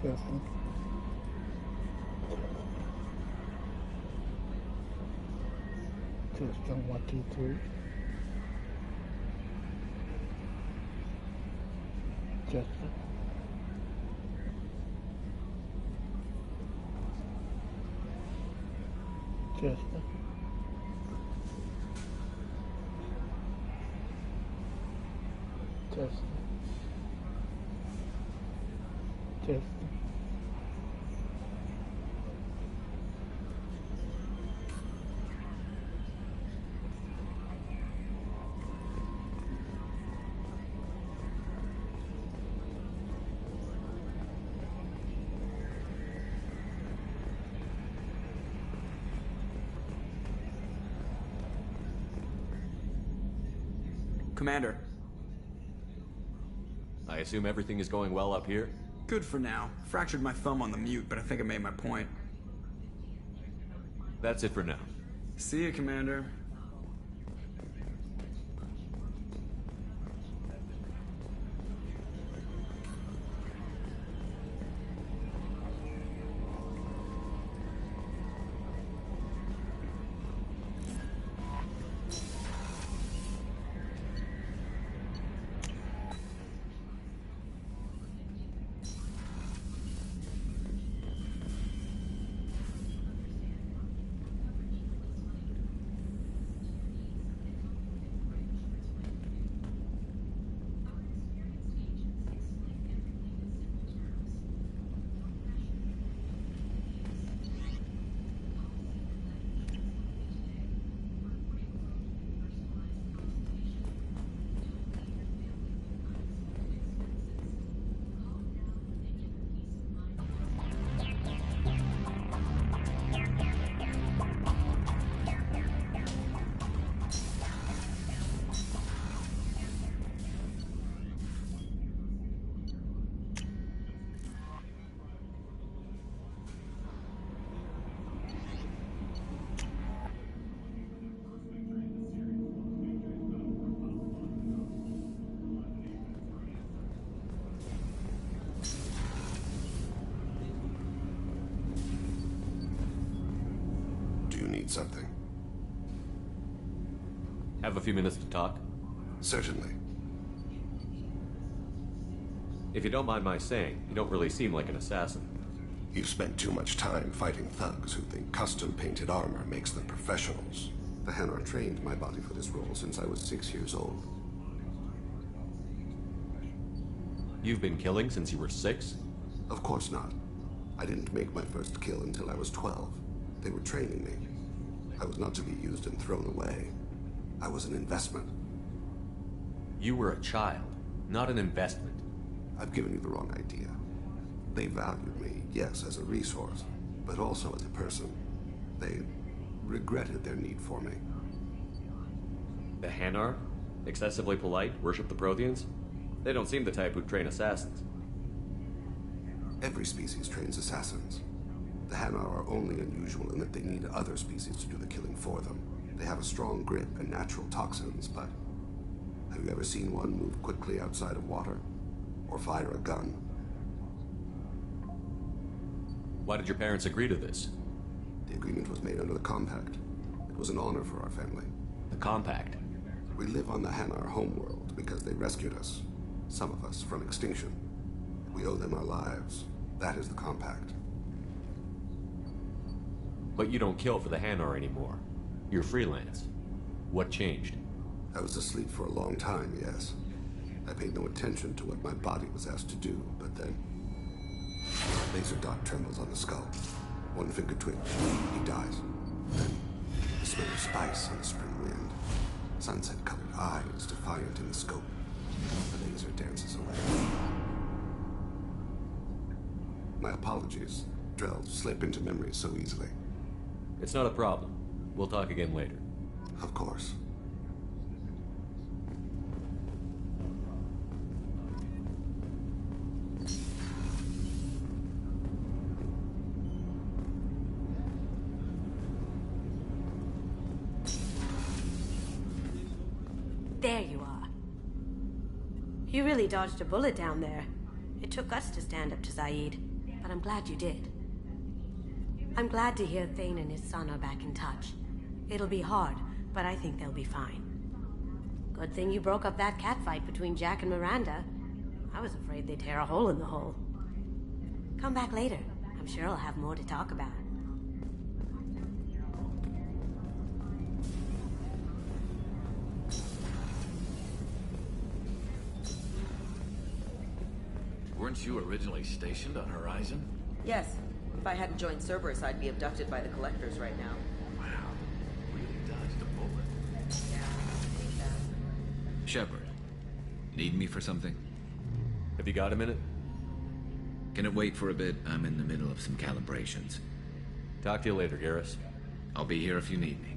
Testing. Testing 1, 2, 3. Testing. Testing. Testing. Testing. Commander. I assume everything is going well up here? Good for now. Fractured my thumb on the mute, but I think I made my point. That's it for now. See you, Commander. Something. Have a few minutes to talk? Certainly. If you don't mind my saying, you don't really seem like an assassin. You've spent too much time fighting thugs who think custom-painted armor makes them professionals. The Hanar trained my body for this role since I was 6 years old. You've been killing since you were 6? Of course not. I didn't make my first kill until I was 12. They were training me. I was not to be used and thrown away. I was an investment. You were a child, not an investment. I've given you the wrong idea. They valued me, yes, as a resource, but also as a person. They regretted their need for me. The Hanar? Excessively polite, worship the Protheans? They don't seem the type who'd train assassins. Every species trains assassins. The Hanar are only unusual in that they need other species to do the killing for them. They have a strong grip and natural toxins, but have you ever seen one move quickly outside of water? Or fire a gun? Why did your parents agree to this? The agreement was made under the Compact. It was an honor for our family. The Compact? We live on the Hanar homeworld because they rescued us. Some of us from extinction. We owe them our lives. That is the Compact. But you don't kill for the Hanar anymore. You're freelance. What changed? I was asleep for a long time, yes. I paid no attention to what my body was asked to do, but then... Laser dot trembles on the skull. One finger twitch. He dies. Then, the smell of spice on the spring wind. Sunset-colored eyes defiant in the scope. The laser dances away. My apologies. Drells slip into memory so easily. It's not a problem. We'll talk again later. Of course. There you are. You really dodged a bullet down there. It took us to stand up to Zaid. but I'm glad you did. I'm glad to hear Thane and his son are back in touch. It'll be hard, but I think they'll be fine. Good thing you broke up that catfight between Jack and Miranda. I was afraid they'd tear a hole in the hull. Come back later. I'm sure I'll have more to talk about. Weren't you originally stationed on Horizon? Yes. If I hadn't joined Cerberus, I'd be abducted by the Collectors right now. Wow. Really dodged a bullet. Yeah, I think that. Shepard, need me for something? Have you got a minute? Can it wait for a bit? I'm in the middle of some calibrations. Talk to you later, Garrus. I'll be here if you need me.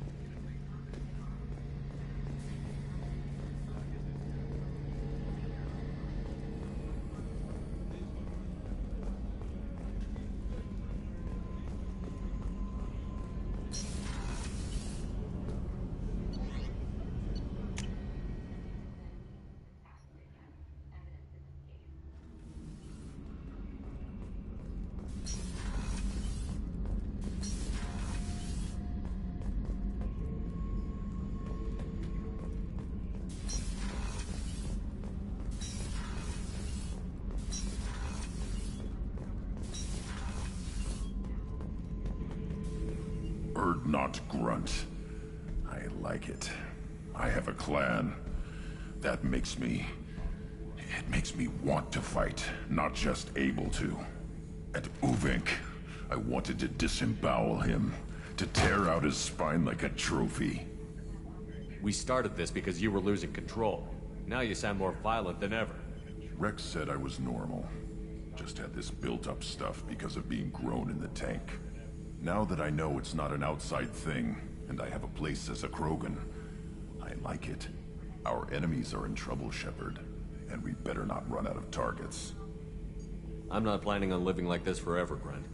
Not grunt. I like it. I have a clan. That makes me... It makes me want to fight, not just able to. At Uvink, I wanted to disembowel him, to tear out his spine like a trophy. We started this because you were losing control. Now you sound more violent than ever. Rex said I was normal. Just had this built-up stuff because of being grown in the tank. Now that I know it's not an outside thing, and I have a place as a Krogan, I like it. Our enemies are in trouble, Shepard, and we better not run out of targets. I'm not planning on living like this forever, Grunt.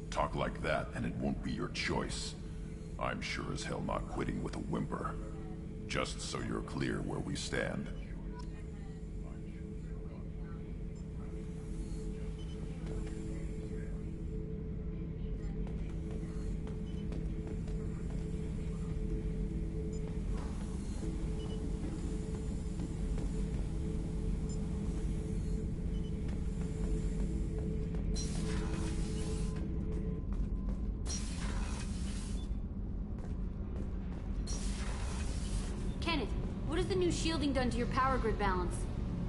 Talk like that, and it won't be your choice. I'm sure as hell not quitting with a whimper. Just so you're clear where we stand. What has the new shielding done to your power grid balance?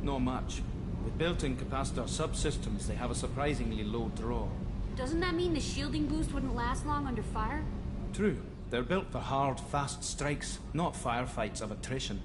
Not much. With built-in capacitor subsystems, they have a surprisingly low draw. Doesn't that mean the shielding boost wouldn't last long under fire? True. They're built for hard, fast strikes, not firefights of attrition.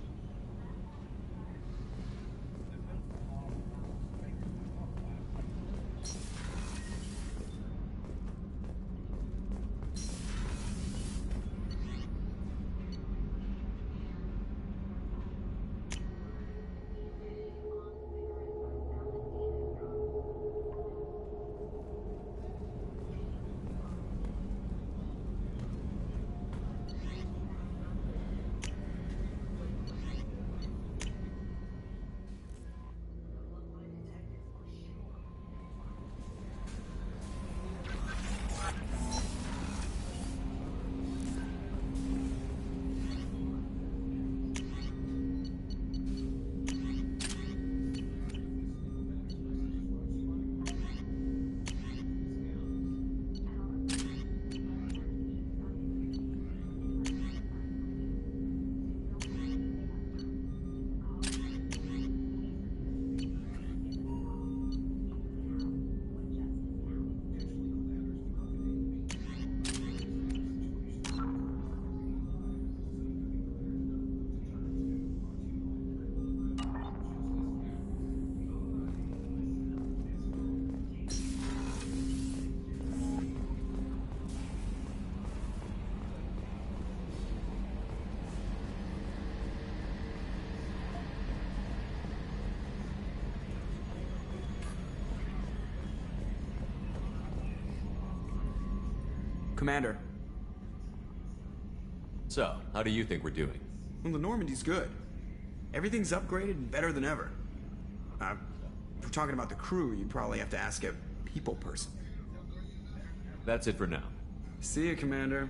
Commander. So, how do you think we're doing? Well, the Normandy's good. Everything's upgraded and better than ever. If we're talking about the crew, you'd probably have to ask a people person. That's it for now. See you, Commander.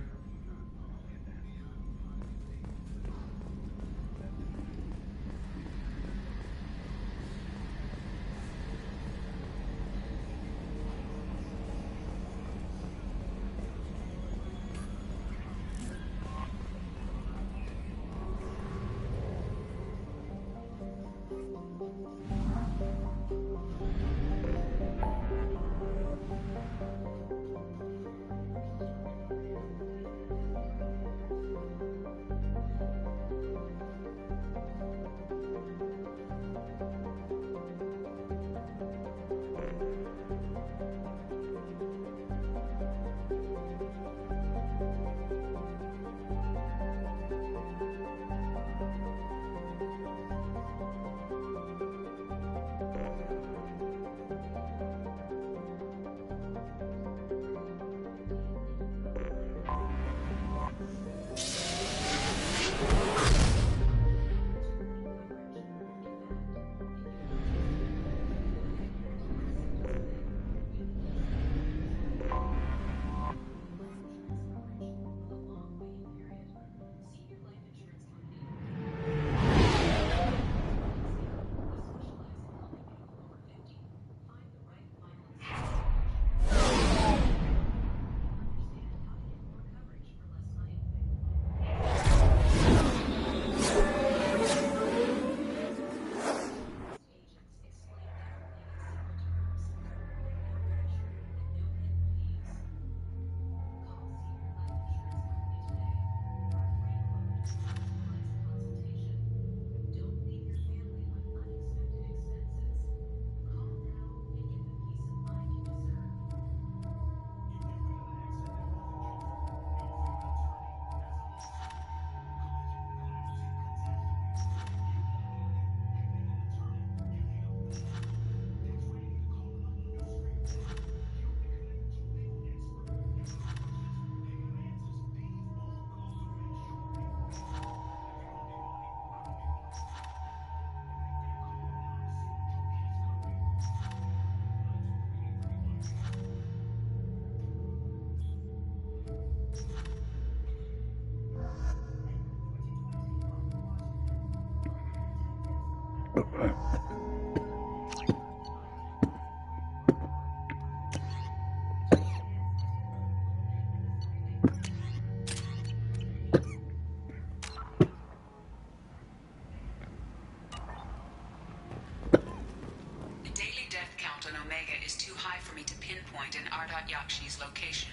Yakshi's location.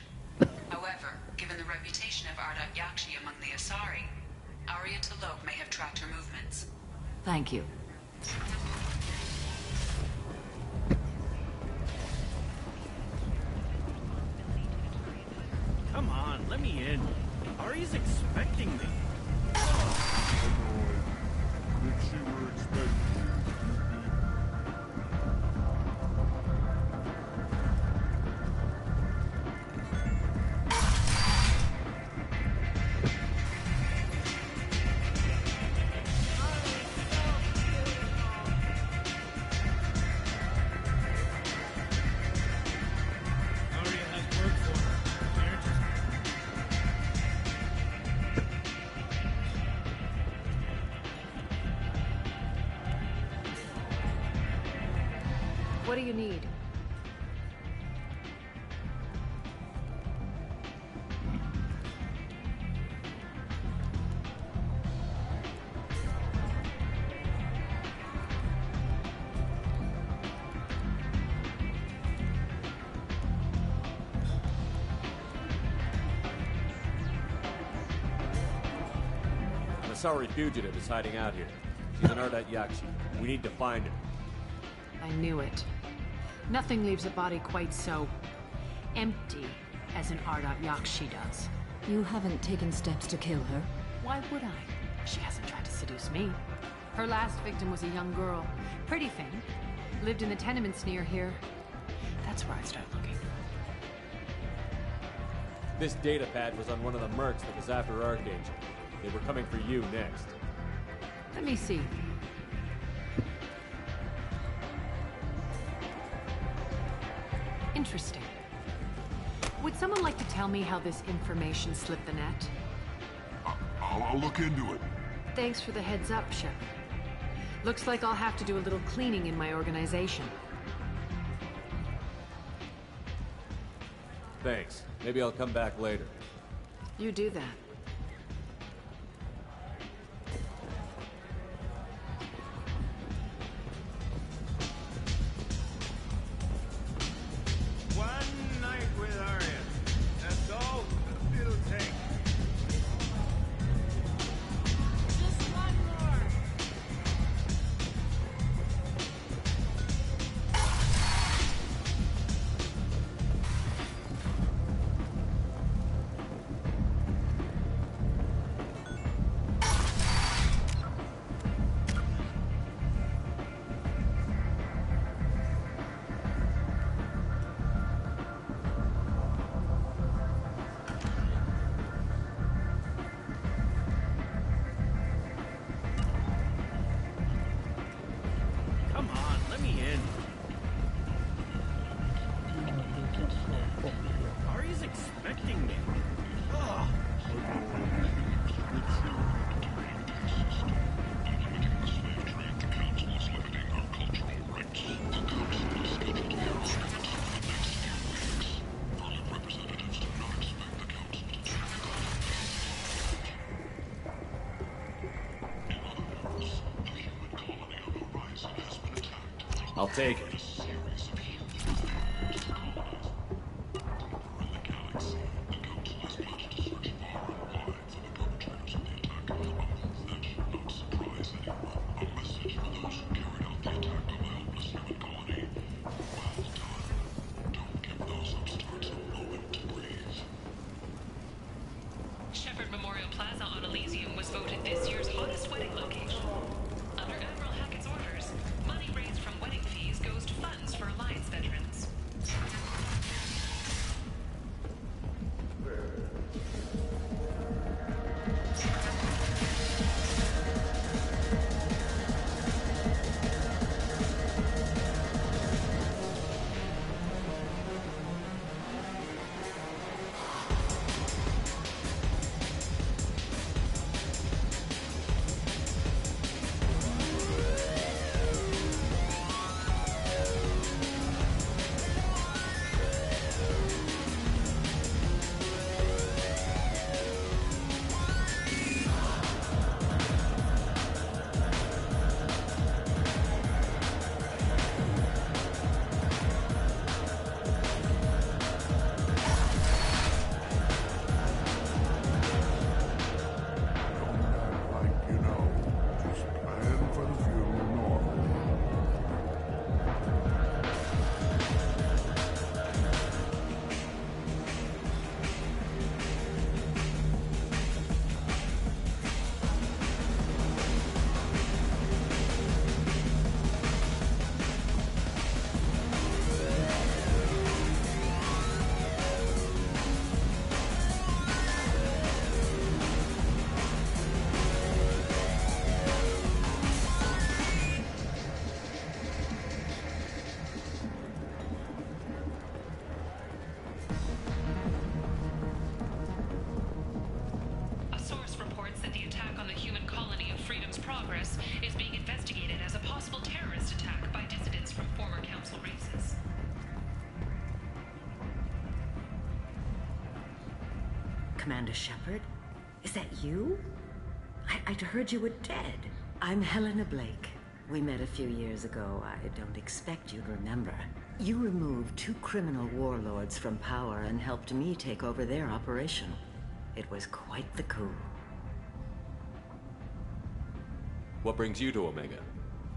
However, given the reputation of Yakshi among the Asari, Arya T'Loak may have tracked her movements. Thank you. Come on, let me in. Arya's expecting me. If she were expecting What do you need? An Asari fugitive is hiding out here. She's an Yakshi. We need to find her. I knew it. Nothing leaves a body quite so empty as an Yakshi does. You haven't taken steps to kill her? Why would I? She hasn't tried to seduce me. Her last victim was a young girl. Pretty thing. Lived in the tenements near here. That's where I start looking. This data pad was on one of the mercs that was after Archangel. They were coming for you next. Let me see. Interesting. Would someone like to tell me how this information slipped the net? I'll look into it. Thanks for the heads up, Shepard. Looks like I'll have to do a little cleaning in my organization. Thanks. Maybe I'll come back later. You do that. One night with Arya. That's all it'll take. Just one more. Come on, let me in. Ari's expecting me. Ugh. I'll take it. Shepherd Memorial Plaza on Elysium was voted this year's hottest wedding location. Under Admiral Hackett's orders, money raised from wedding fees goes to funds for Alliance veterans. A source reports that the attack on the human colony of Freedom's Progress is being investigated as a possible terrorist attack by dissidents from former council races. Commander Shepard? Is that you? I'd heard you were dead. I'm Helena Blake. We met a few years ago. I don't expect you'd remember. You removed 2 criminal warlords from power and helped me take over their operation. It was quite the coup. What brings you to Omega?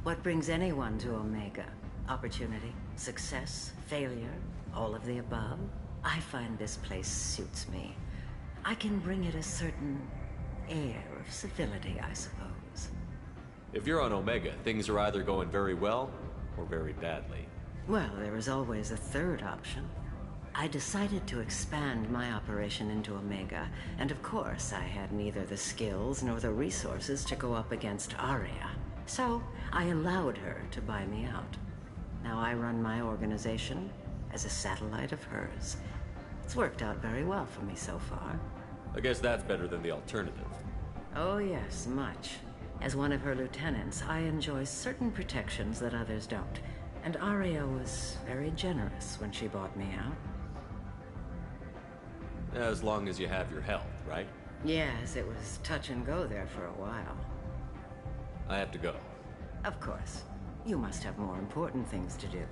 What brings anyone to Omega? Opportunity, success, failure, all of the above? I find this place suits me. I can bring it a certain air of civility, I suppose. If you're on Omega, things are either going very well or very badly. Well, there is always a third option. I decided to expand my operation into Omega, and of course I had neither the skills nor the resources to go up against Arya. So I allowed her to buy me out. Now I run my organization as a satellite of hers. It's worked out very well for me so far. I guess that's better than the alternative. Oh yes, much. As one of her lieutenants, I enjoy certain protections that others don't. And Arya was very generous when she bought me out. As long as you have your health, right? Yes, it was touch and go there for a while. I have to go. Of course. You must have more important things to do.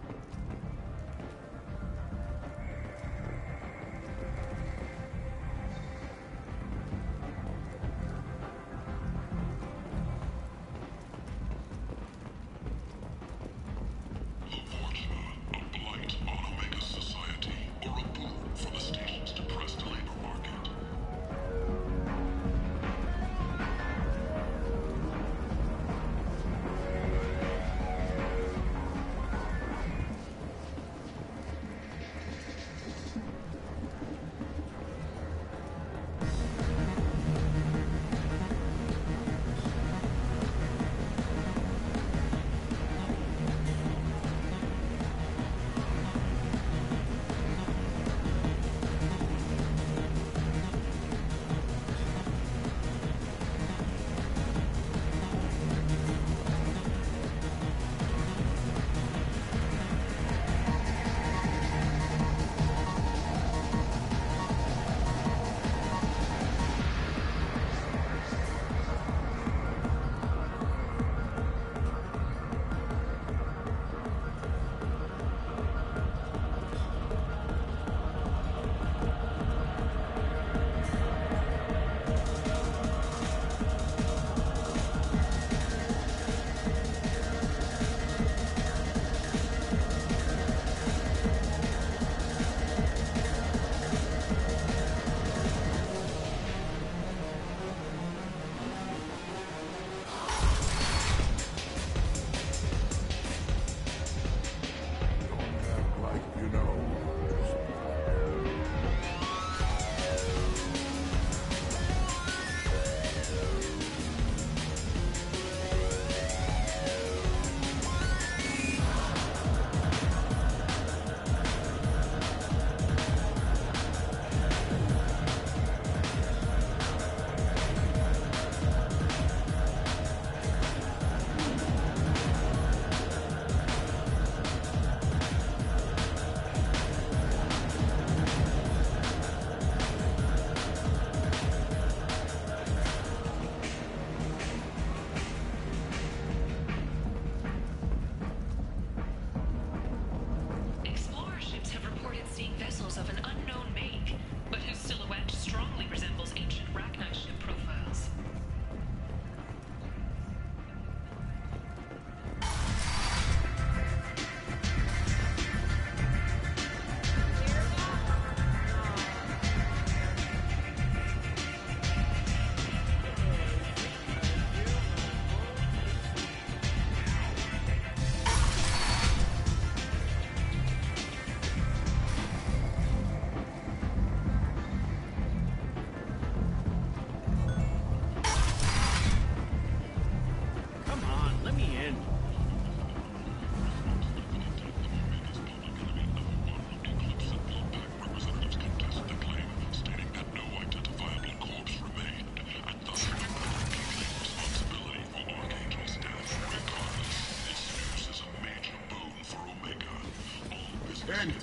End.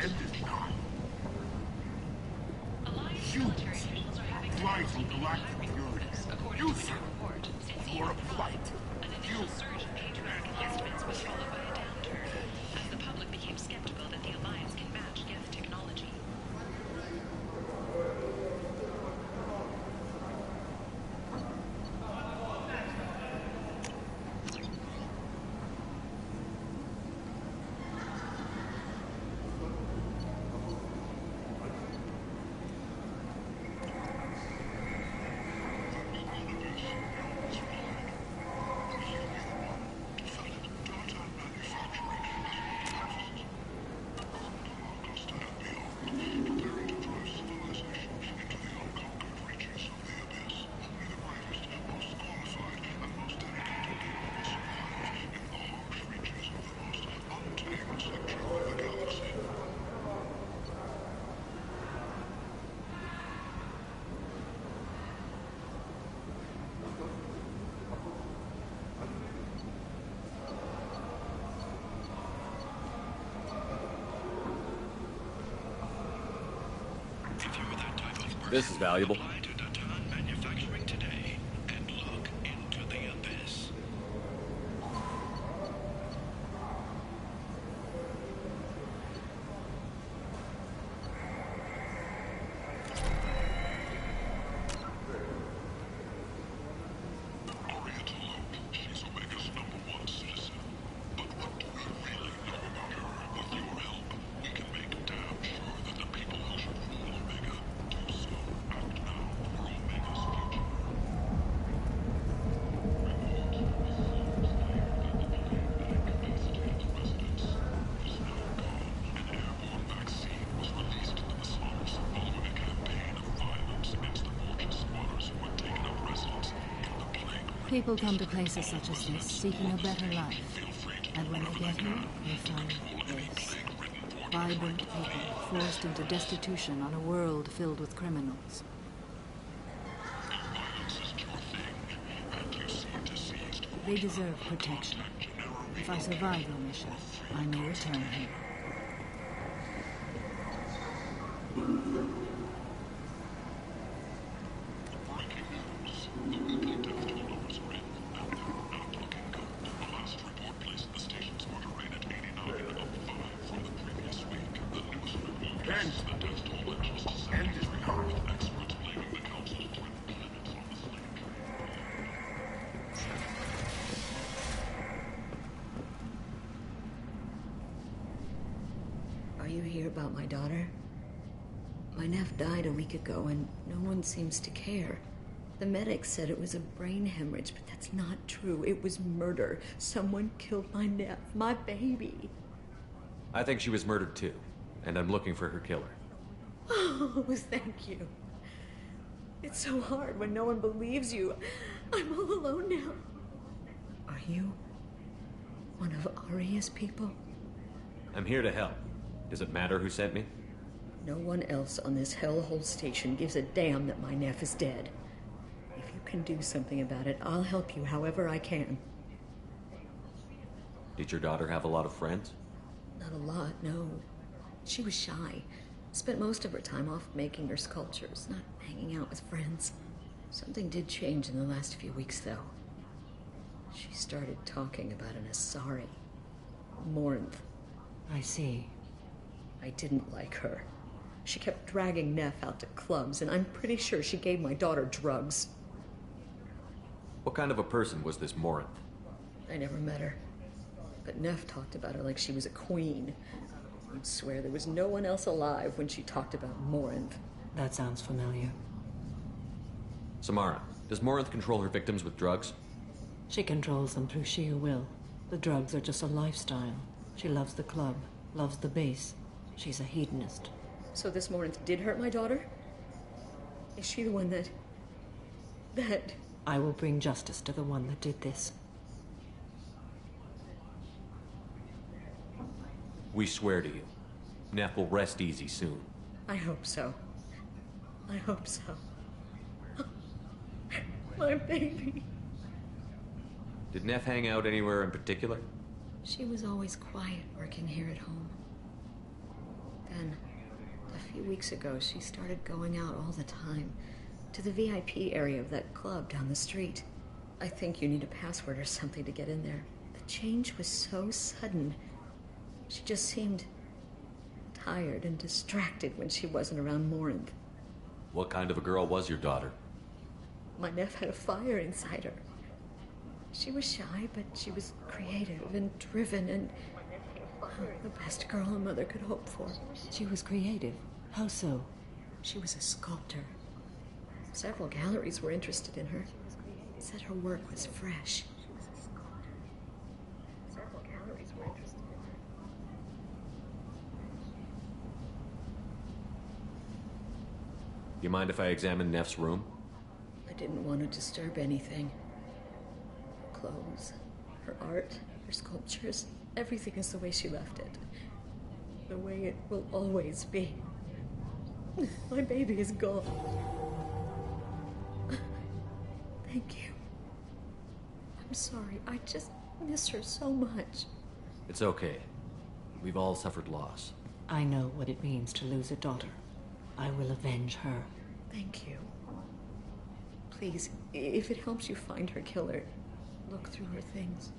End it now. You fly from galactic purity. You, sir. You're a flight. You. Estimates was followed by a downturn, as the public became skeptical that the Alliance can match Geth technology. This is valuable. Apply to Datan Manufacturing today and look into the abyss. She's Omega's #1 citizen. But what do we really know about her? With your help, we can make damn sure that the people who should rule Omega do so. Act now for Omega's future. An airborne vaccine was released into the slums following a campaign of violence against the Morgan squatters who had taken up residence in the plague. People come to places such as this seeking a better life. And when they get here, they find this. Vibrant people forced into destitution on a world filled with criminals. They deserve protection. If I survive your mission, I may return here. Are you here about my daughter? My nephew died a week ago and no one seems to care. The medics said it was a brain hemorrhage, but that's not true. It was murder. Someone killed my nephew, my baby. I think she was murdered too, and I'm looking for her killer. Oh, thank you. It's so hard when no one believes you. I'm all alone now. Are you one of Aria's people? I'm here to help. Does it matter who sent me? No one else on this hellhole station gives a damn that my nephew is dead. If you can do something about it, I'll help you however I can. Did your daughter have a lot of friends? Not a lot, no. She was shy. Spent most of her time off making her sculptures, not hanging out with friends. Something did change in the last few weeks, though. She started talking about an Asari. Morinth. I see. I didn't like her. She kept dragging Neff out to clubs, and I'm pretty sure she gave my daughter drugs. What kind of a person was this Morinth? I never met her. But Neff talked about her like she was a queen. You'd swear there was no one else alive when she talked about Morinth. That sounds familiar. Samara, does Morinth control her victims with drugs? She controls them through sheer will. The drugs are just a lifestyle. She loves the club, loves the base. She's a hedonist. So this Morinth did hurt my daughter? Is she the one that... I will bring justice to the one that did this. We swear to you. Neff will rest easy soon. I hope so. I hope so. My baby. Did Neff hang out anywhere in particular? She was always quiet working here at home. Then, a few weeks ago, she started going out all the time to the VIP area of that club down the street. I think you need a password or something to get in there. The change was so sudden. She just seemed tired and distracted when she wasn't around Morinth. What kind of a girl was your daughter? My nephew had a fire inside her. She was shy, but she was creative and driven and the best girl a mother could hope for. She was creative. How so? She was a sculptor. Several galleries were interested in her. Said her work was fresh. Several galleries were interested in her. Do you mind if I examine Neff's room? I didn't want to disturb anything. Her clothes, her art, her sculptures, everything is the way she left it. The way it will always be. My baby is gone. Thank you. I'm sorry. I just miss her so much. It's okay. We've all suffered loss. I know what it means to lose a daughter. I will avenge her. Thank you. Please, if it helps you find her killer, look through her things.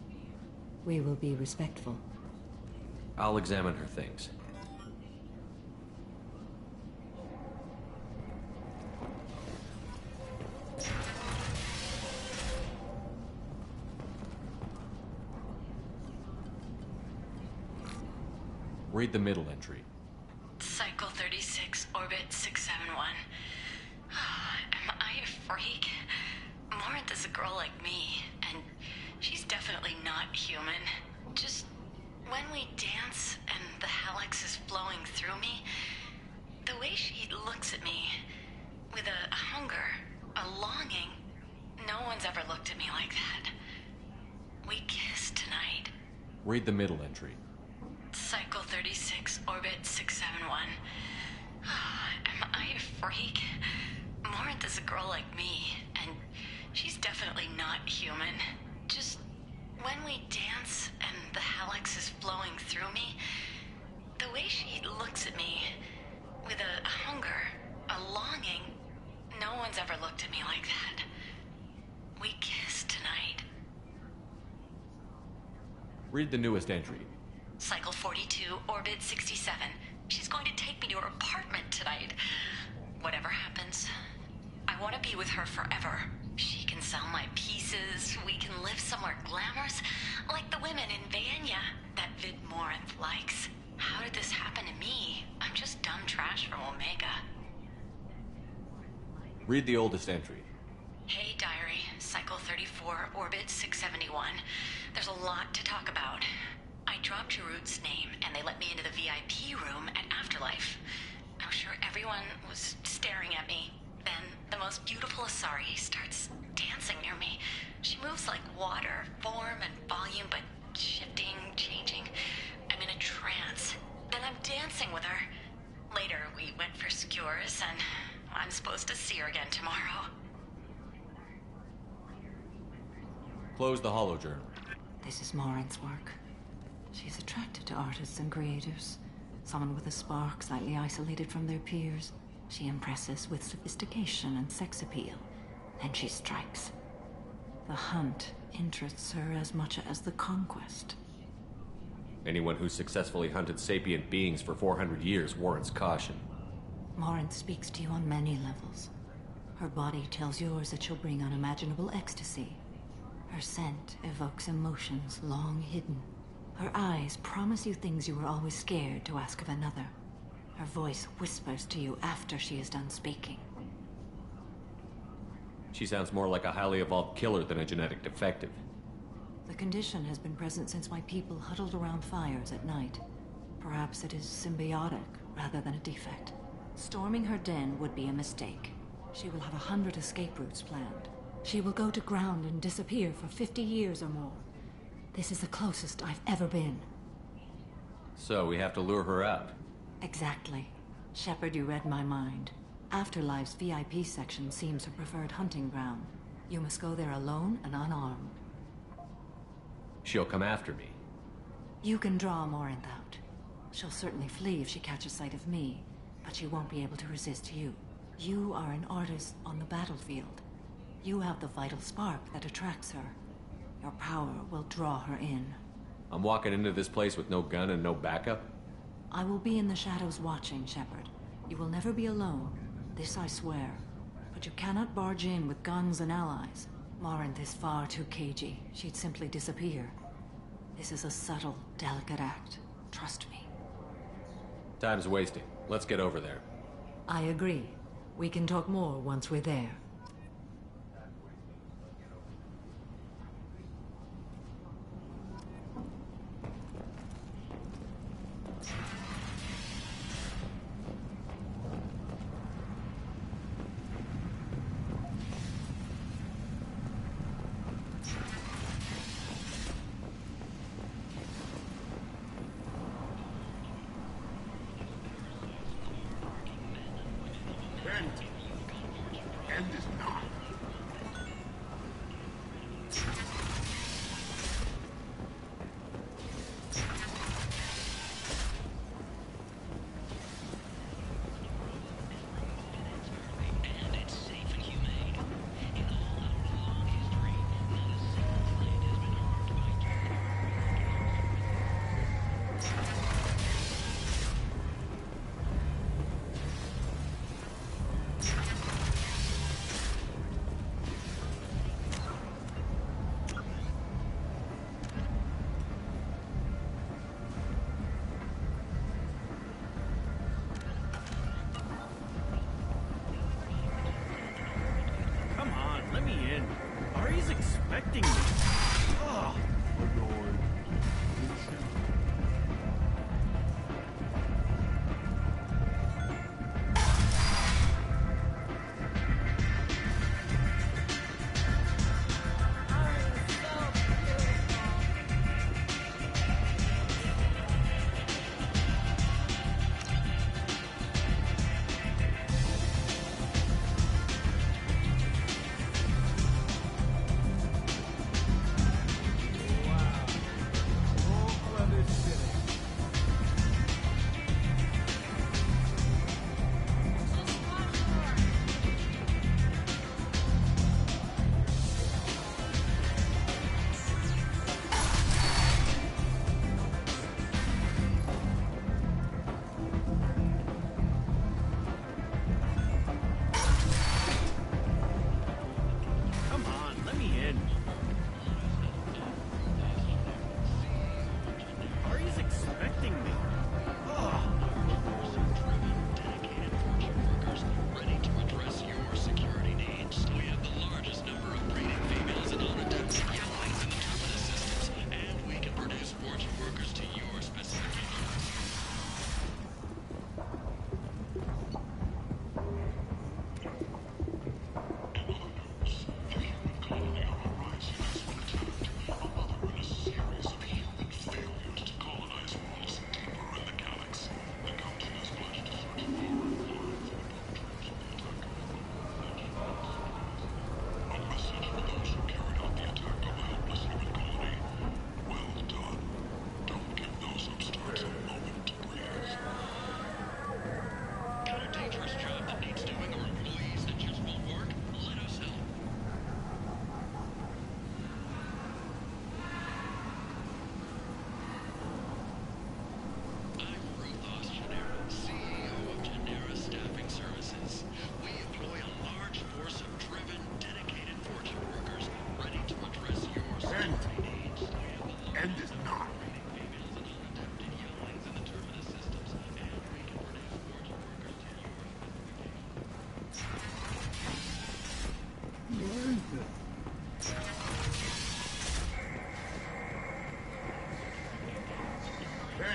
We will be respectful. I'll examine her things. Read the middle entry. Cycle 36, orbit 671. Am I a freak? Morinth is a girl like me, and she's definitely not human. Just when we dance and the helix is flowing through me, the way she looks at me with a hunger, a longing, no one's ever looked at me like that. We kissed tonight. Read the middle entry. Cycle 36, orbit 671. Am I a freak? Morinth is a girl like me, and she's definitely not human. Just when we dance and the helix is flowing through me, the way she looks at me with a hunger, a longing, no one's ever looked at me like that. We kissed tonight. Read the newest entry. Cycle 42, orbit 67. She's going to take me to her apartment tonight. Whatever happens, I want to be with her forever. She can sell my pieces. We can live somewhere glamorous, like the women in Vanya that Vid Morinth likes. How did this happen to me? I'm just dumb trash from Omega. Read the oldest entry. Hey, diary. Cycle 34, orbit 671. There's a lot to talk about. I dropped Jarut's name, and they let me into the VIP room at Afterlife. I'm sure everyone was staring at me. Then, the most beautiful Asari starts dancing near me. She moves like water, form and volume, but shifting, changing. I'm in a trance. Then I'm dancing with her. Later, we went for skewers, and I'm supposed to see her again tomorrow. Close the holojournal. This is Morinth's work. She's attracted to artists and creators. Someone with a spark, slightly isolated from their peers. She impresses with sophistication and sex appeal. Then she strikes. The hunt interests her as much as the conquest. Anyone who's successfully hunted sapient beings for 400 years warrants caution. Morinth speaks to you on many levels. Her body tells yours that she'll bring unimaginable ecstasy. Her scent evokes emotions long hidden. Her eyes promise you things you were always scared to ask of another. Her voice whispers to you after she is done speaking. She sounds more like a highly evolved killer than a genetic defective. The condition has been present since my people huddled around fires at night. Perhaps it is symbiotic rather than a defect. Storming her den would be a mistake. She will have 100 escape routes planned. She will go to ground and disappear for 50 years or more. This is the closest I've ever been. So we have to lure her out. Exactly. Shepard, you read my mind. Afterlife's VIP section seems her preferred hunting ground. You must go there alone and unarmed. She'll come after me. You can draw Morinth out. She'll certainly flee if she catches sight of me, but she won't be able to resist you. You are an artist on the battlefield. You have the vital spark that attracts her. Your power will draw her in. I'm walking into this place with no gun and no backup? I will be in the shadows watching, Shepard. You will never be alone. This I swear. But you cannot barge in with guns and allies. Morinth is far too cagey. She'd simply disappear. This is a subtle, delicate act. Trust me. Time's wasting. Let's get over there. I agree. We can talk more once we're there. End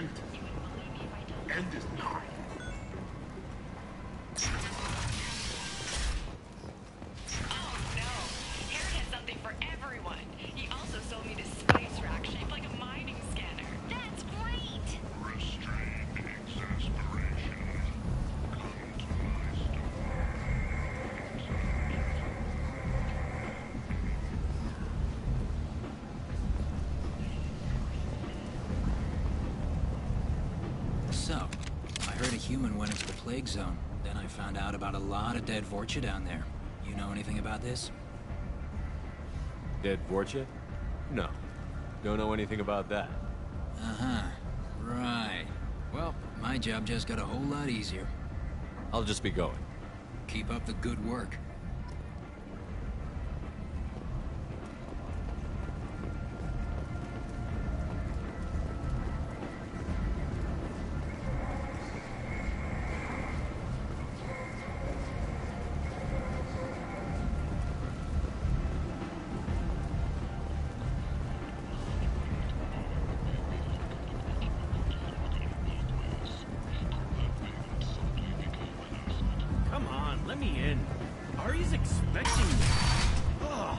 end. End is nigh. Oh no! Harry has something for everyone. He also sold me this spice rack shaped like a mining scanner. That's great! Restrained exasperation. Come to my So, I heard a human went into the plague zone. Then I found out about a lot of dead Vorcha down there. You know anything about this? Dead Vorcha? No. Don't know anything about that. Uh-huh. Right. Well, my job just got a whole lot easier. I'll just be going. Keep up the good work. Come on, let me in. Ari's expecting me. Ugh.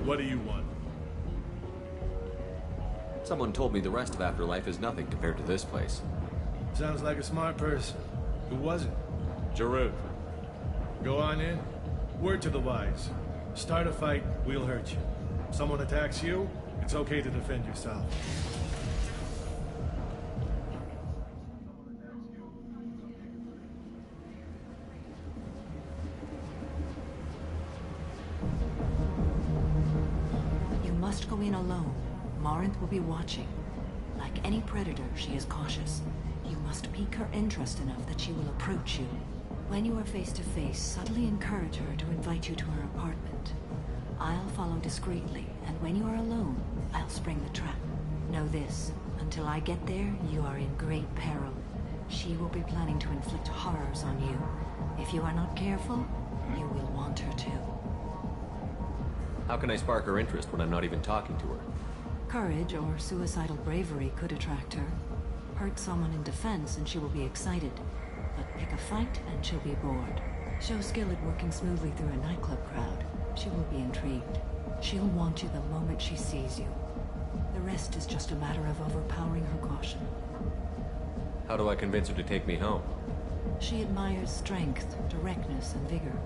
What do you want? Someone told me the rest of Afterlife is nothing compared to this place. Sounds like a smart person. Who was it? Jarut. Go on in. Word to the wise. Start a fight, we'll hurt you. Someone attacks you, it's okay to defend yourself. You must go in alone. Morinth will be watching. Like any predator, she is cautious. You must pique her interest enough that she will approach you. When you are face to face, subtly encourage her to invite you to her apartment. I'll follow discreetly, and when you are alone, I'll spring the trap. Know this, until I get there, you are in great peril. She will be planning to inflict horrors on you. If you are not careful, you will want her to. How can I spark her interest when I'm not even talking to her? Courage or suicidal bravery could attract her. Hurt someone in defense and she will be excited. But pick a fight and she'll be bored. Show skill at working smoothly through a nightclub crowd. She will be intrigued. She'll want you the moment she sees you. The rest is just a matter of overpowering her caution. How do I convince her to take me home? She admires strength, directness, and vigor.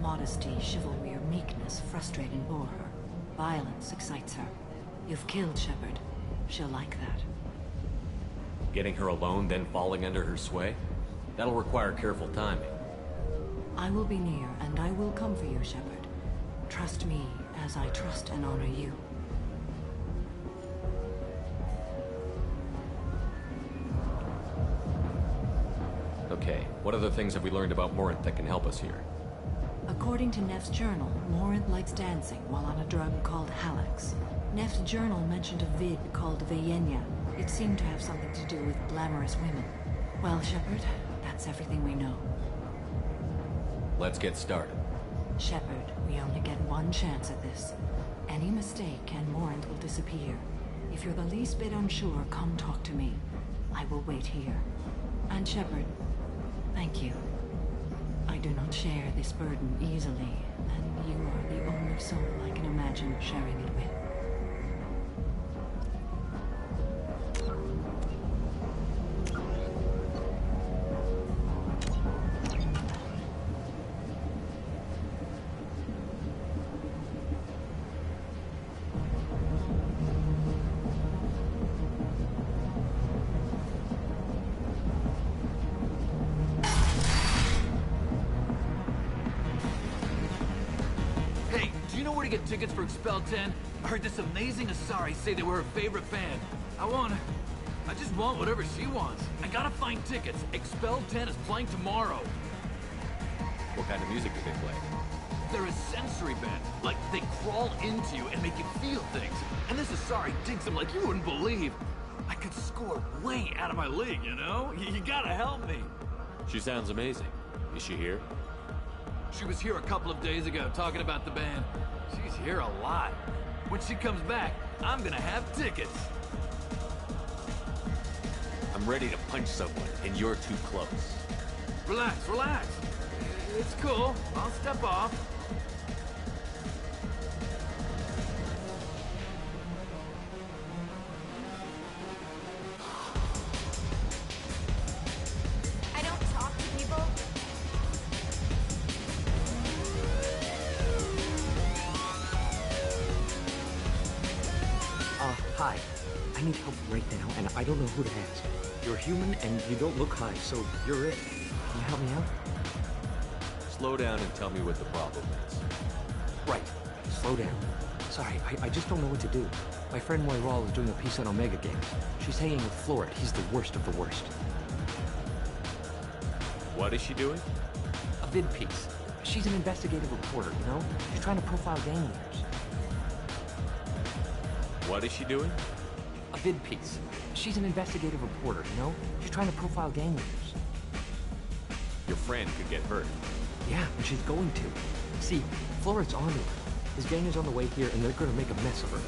Modesty, chivalry, or meekness frustrate and bore her. Violence excites her. You've killed Shepard. She'll like that. Getting her alone, then falling under her sway? That'll require careful timing. I will be near, and I will come for you, Shepard. Trust me, as I trust and honor you. Okay, what other things have we learned about Morinth that can help us here? According to Neff's journal, Morinth likes dancing while on a drug called Halax. Neff's journal mentioned a vid called Vayenya. It seemed to have something to do with glamorous women. Well, Shepard, that's everything we know. Let's get started. Shepard, we only get one chance at this. Any mistake and Morinth will disappear. If you're the least bit unsure, come talk to me. I will wait here. And Shepard, thank you. I do not share this burden easily, and you are the only soul I can imagine sharing it with. Get tickets for Expel 10? I heard this amazing Asari say they were her favorite band. I just want whatever she wants. I gotta find tickets. Expel 10 is playing tomorrow. What kind of music do they play? They're a sensory band. Like, they crawl into you and make you feel things. And this Asari digs them like you wouldn't believe. I could score way out of my league, you know? You gotta help me. She sounds amazing. Is she here? She was here a couple of days ago talking about the band. She's here a lot. When she comes back, I'm gonna have tickets. I'm ready to punch someone, and you're too close. Relax, relax. It's cool. I'll step off. I don't talk to people. Hi. I need help right now, and I don't know who to ask. You're human, and you don't look high, so you're it. Can you help me out? Slow down and tell me what the problem is. Right. Slow down. Sorry, I just don't know what to do. My friend Moiral is doing a piece on Omega Games. She's hanging with Florid. He's the worst of the worst. What is she doing? A vid piece. She's an investigative reporter, you know? She's trying to profile gang leaders. What is she doing? A vid piece. She's an investigative reporter, you know? She's trying to profile gang leaders. Your friend could get hurt. Yeah, and she's going to. See, Florid's on her. His gang is on the way here, and they're gonna make a mess of her.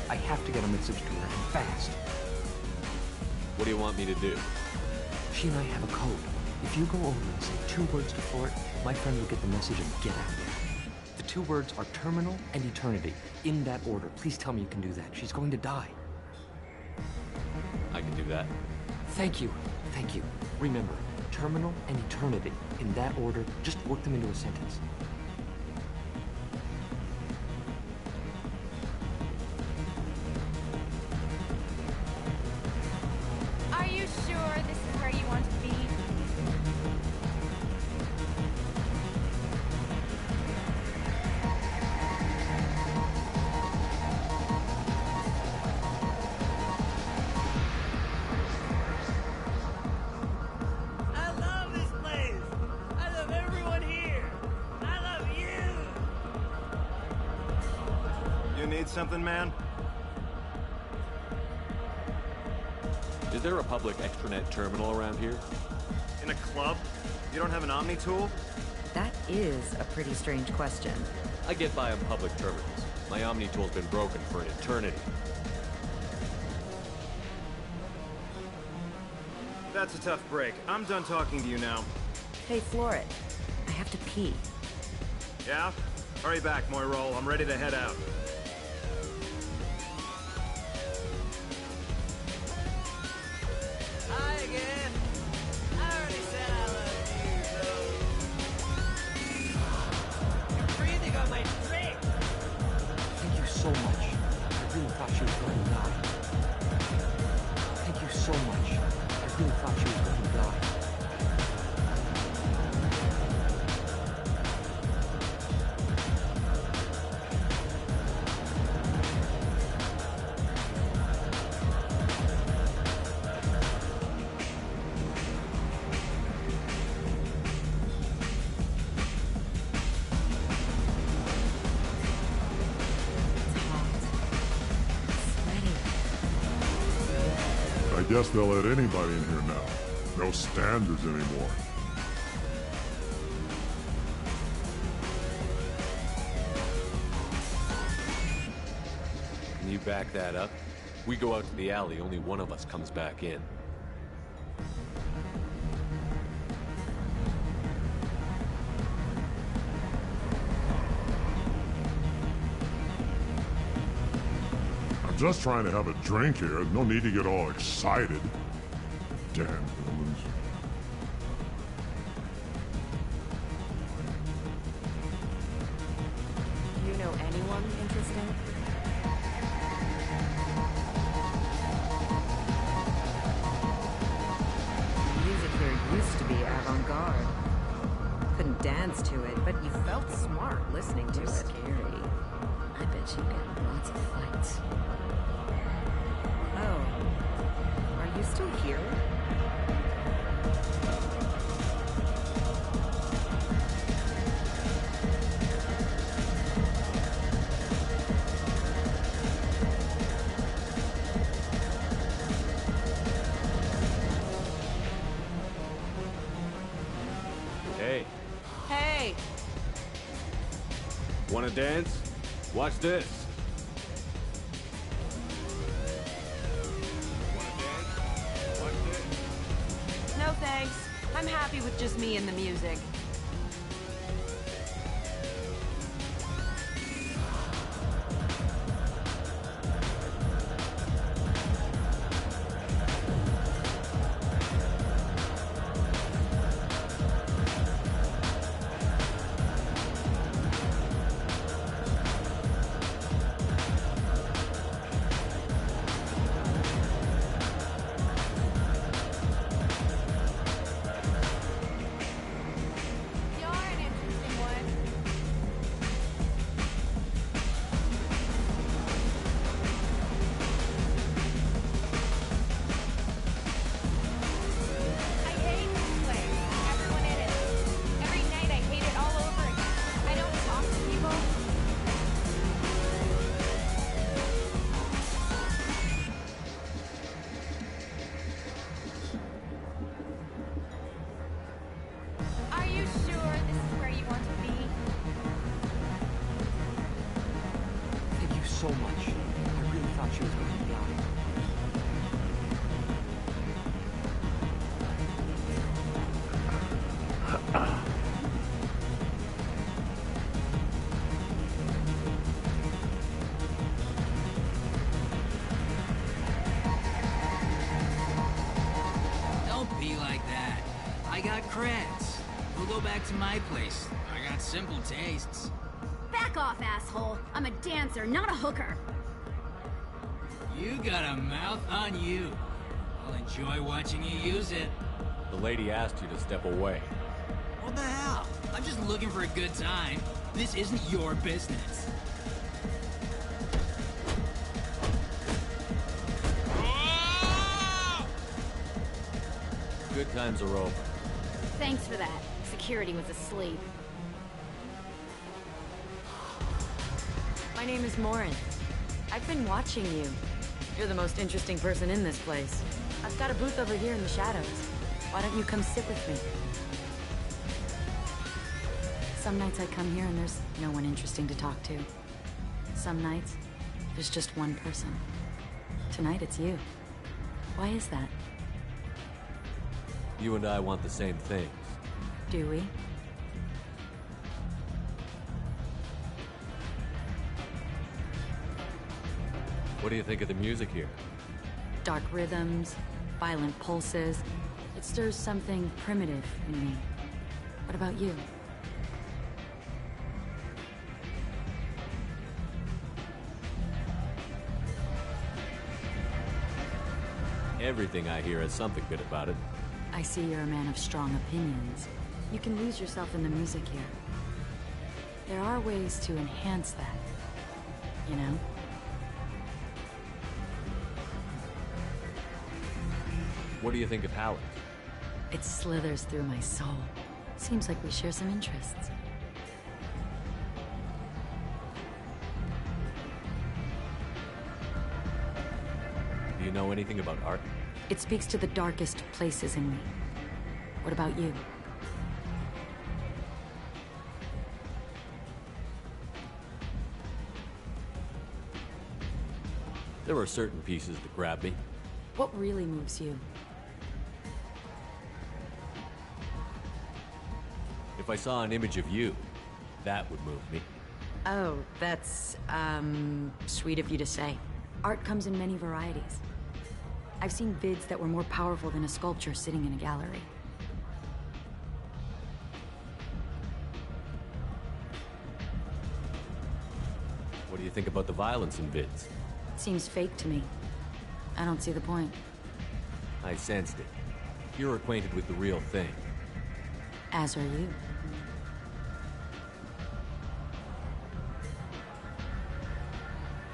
I have to get a message to her, and fast. What do you want me to do? She and I have a code. If you go over and say 2 words to Florid, my friend will get the message and get out. The two words are terminal and eternity. In that order. Please tell me you can do that. She's going to die. I can do that. Thank you. Thank you. Remember, terminal and eternity. In that order, just work them into a sentence. Are you sure this is where you want to be? I love this place. I love everyone here. I love you. You need something, man? Is there a public extranet terminal around here? In a club? You don't have an Omni tool? That is a pretty strange question. I get by on public terminals. My Omni tool's been broken for an eternity. That's a tough break. I'm done talking to you now. Hey, Floret. I have to pee. Yeah? Hurry back, Moirol. I'm ready to head out. Hi again. I already said I love you, so... You're breathing on my drink. Thank you so much. I really thought she was going to die. Thank you so much. I really thought she was going to die. I guess they'll let anybody in here now. No standards anymore. Can you back that up? We go out to the alley, only one of us comes back in. I'm just trying to have a drink here. No need to get all excited. Damn villains. Do you know anyone interesting? The music here used to be avant-garde. Couldn't dance to it, but you felt smart listening to it. Scary. I bet you get lots of fights. Oh. Are you still here? Hey, Hey! wanna dance? Watch this. No thanks. I'm happy with just me and the music. so much. I really thought she was going to die. I got creds. We'll go back to my place. I got simple tastes. Back off, asshole. I'm a dancer, not a hooker. You got a mouth on you. I'll enjoy watching you use it. The lady asked you to step away. What the hell? I'm just looking for a good time. This isn't your business. Good times are over. Thanks for that. Security was asleep. My name is Morin. I've been watching you. You're the most interesting person in this place. I've got a booth over here in the shadows. Why don't you come sit with me? Some nights I come here and there's no one interesting to talk to. Some nights, there's just one person. Tonight it's you. Why is that? You and I want the same things. Do we? What do you think of the music here? Dark rhythms, violent pulses. It stirs something primitive in me. What about you? Everything I hear has something good about it. I see you're a man of strong opinions. You can lose yourself in the music here. There are ways to enhance that, you know? What do you think of Halleck? It slithers through my soul. Seems like we share some interests. Do you know anything about art? It speaks to the darkest places in me. What about you? There are certain pieces that grab me. What really moves you? If I saw an image of you, that would move me. Oh, that's, sweet of you to say. Art comes in many varieties. I've seen vids that were more powerful than a sculpture sitting in a gallery. What do you think about the violence in vids? It seems fake to me. I don't see the point. I sensed it. You're acquainted with the real thing. As are you.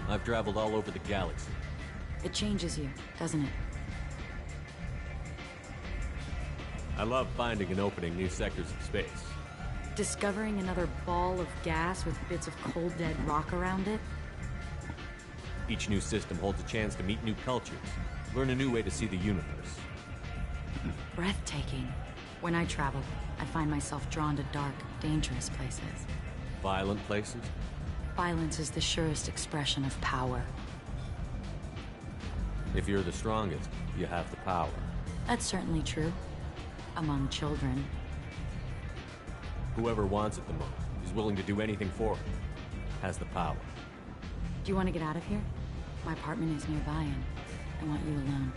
I've traveled all over the galaxy. It changes you, doesn't it? I love finding and opening new sectors of space. Discovering another ball of gas with bits of cold dead rock around it? Each new system holds a chance to meet new cultures, learn a new way to see the universe. Breathtaking. When I travel, I find myself drawn to dark, dangerous places. Violent places? Violence is the surest expression of power. If you're the strongest, you have the power. That's certainly true. Among children. Whoever wants it the most, is willing to do anything for it, has the power. Do you want to get out of here? My apartment is nearby and I want you alone.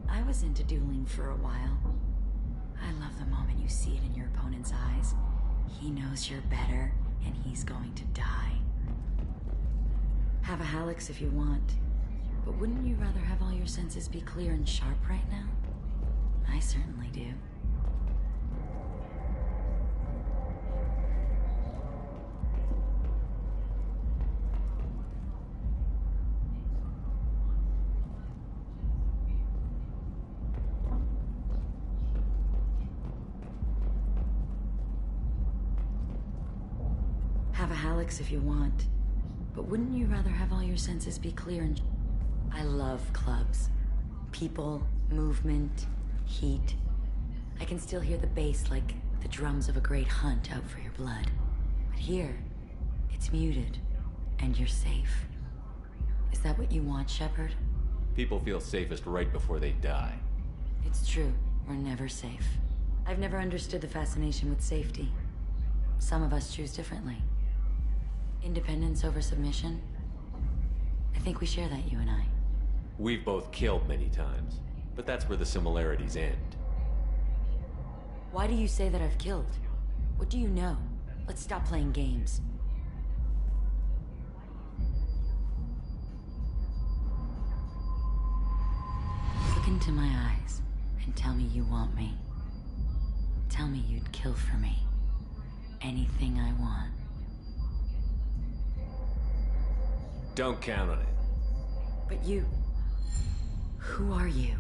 I was into dueling for a while. I love the moment you see it in your opponent's eyes. He knows you're better, and he's going to die. Have a Hallex if you want, but wouldn't you rather have all your senses be clear and sharp right now? I certainly do. Have a Hallex if you want, But wouldn't you rather have all your senses be clear and... I love clubs. People, movement, heat. I can still hear the bass like the drums of a great hunt out for your blood. But here, it's muted, and you're safe. Is that what you want, Shepard? People feel safest right before they die. It's true. We're never safe. I've never understood the fascination with safety. Some of us choose differently. Independence over submission? I think we share that, you and I. We've both killed many times, but that's where the similarities end. Why do you say that I've killed? What do you know? Let's stop playing games. Look into my eyes and tell me you want me. Tell me you'd kill for me. Anything I want. Don't count on it. But you... Who are you?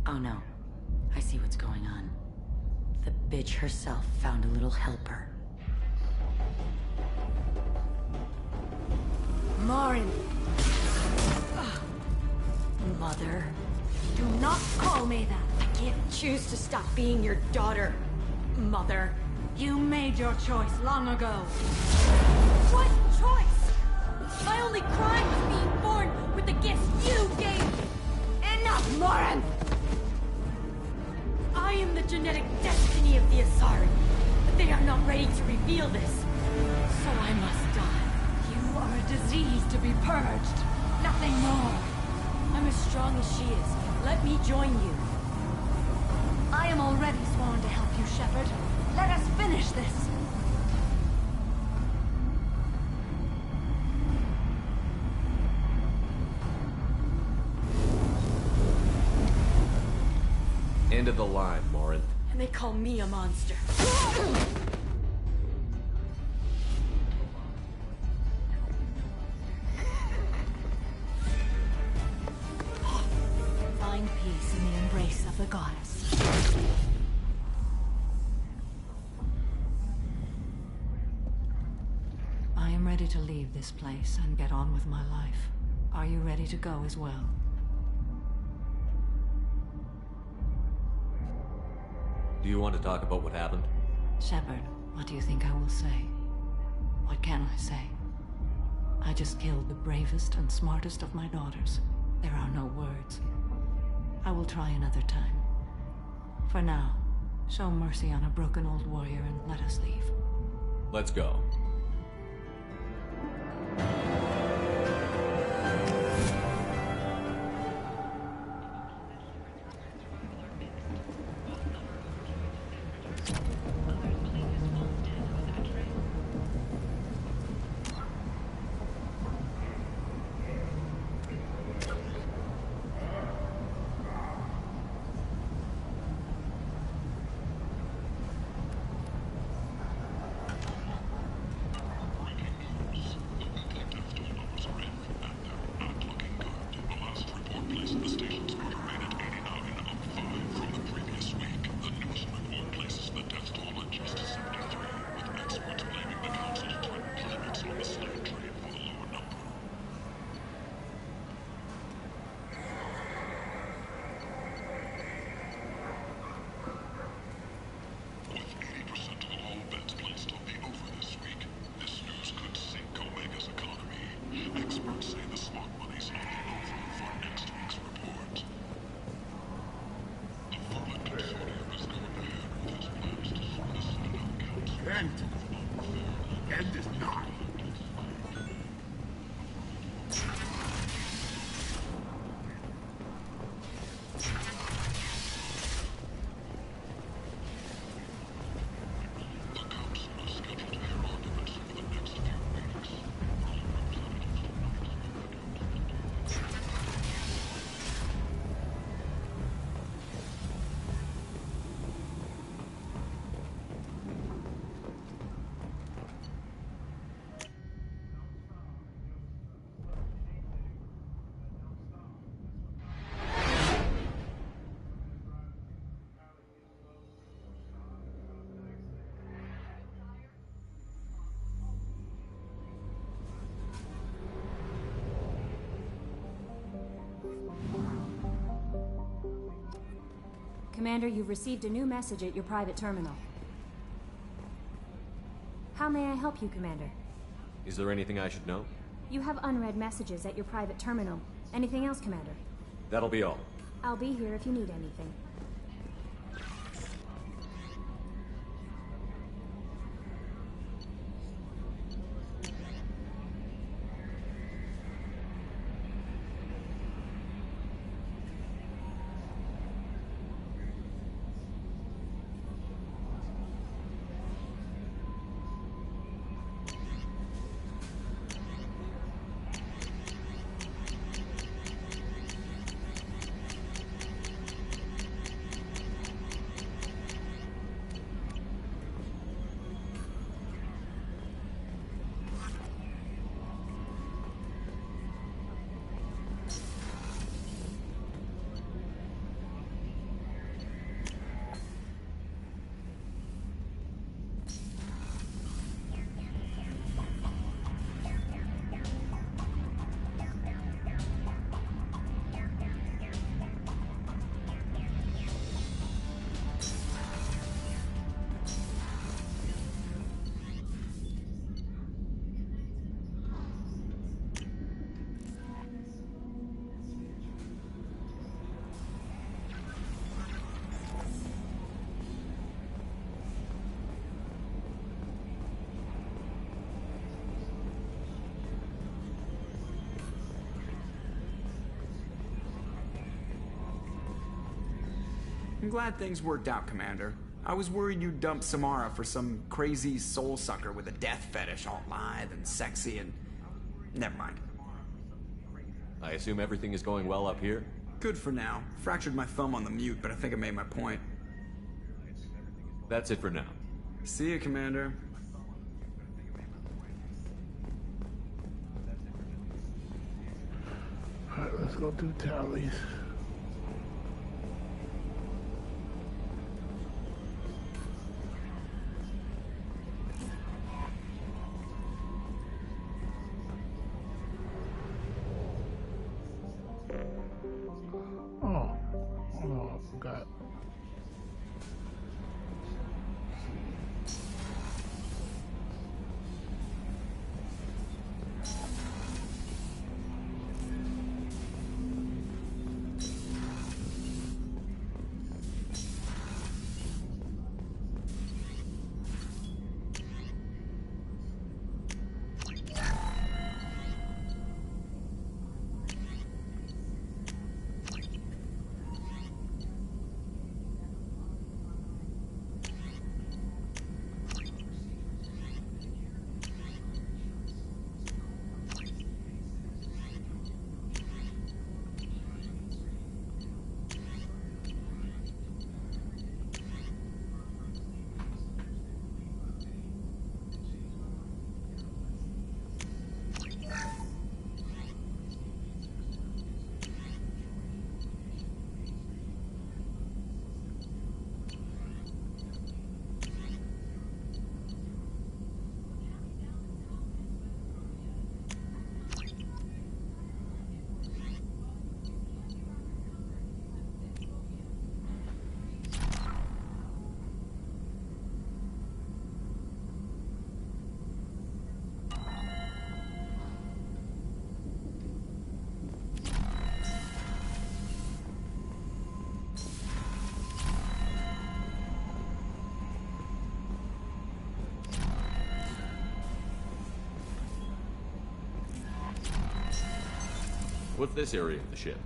Oh no. I see what's going on. The bitch herself found a little helper. Marin! Mother. Do not call me that. I can't choose to stop being your daughter. Mother, you made your choice long ago. What choice? My only crime was being born with the gifts you gave me. Enough, Morin! I am the genetic destiny of the Asari, but they are not ready to reveal this. So I must die. You are a disease to be purged. Nothing more. I'm as strong as she is. Let me join you. I am already sworn to help you, Shepard. Let us finish this. End of the line, Morin. And they call me a monster. Find peace in the embrace of the goddess. I am ready to leave this place and get on with my life. Are you ready to go as well? Do you want to talk about what happened? Shepard, what do you think I will say? What can I say? I just killed the bravest and smartest of my daughters. There are no words. I will try another time. For now, show mercy on a broken old warrior and let us leave. Let's go. Commander, you've received a new message at your private terminal. How may I help you, Commander? Is there anything I should know? You have unread messages at your private terminal. Anything else, Commander? That'll be all. I'll be here if you need anything. I'm glad things worked out, Commander. I was worried you'd dump Samara for some crazy soul sucker with a death fetish, all lithe and sexy and... Never mind. I assume everything is going well up here? Good for now. Fractured my thumb on the mute, but I think I made my point. That's it for now. See you, Commander. Alright, let's go do tallies. Oh, I forgot. What's this area of the ship?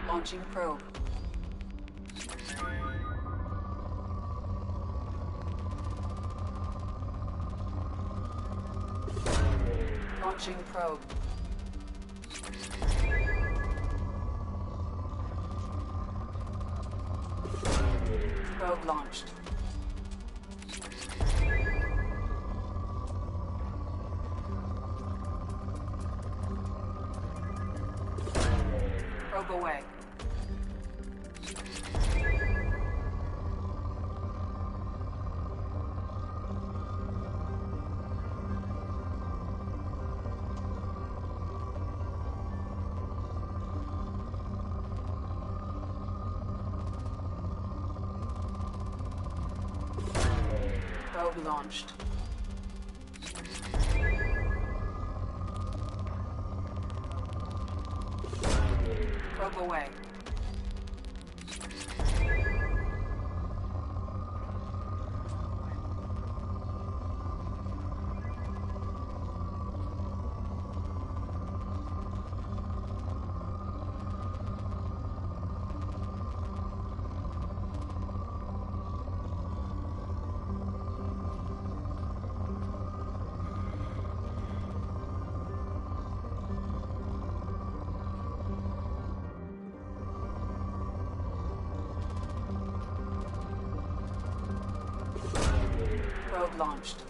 Launching probe. Launching probe. Probe launched. Probe away. Probe launched. Probe away. Probe launched.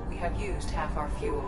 We have used half our fuel.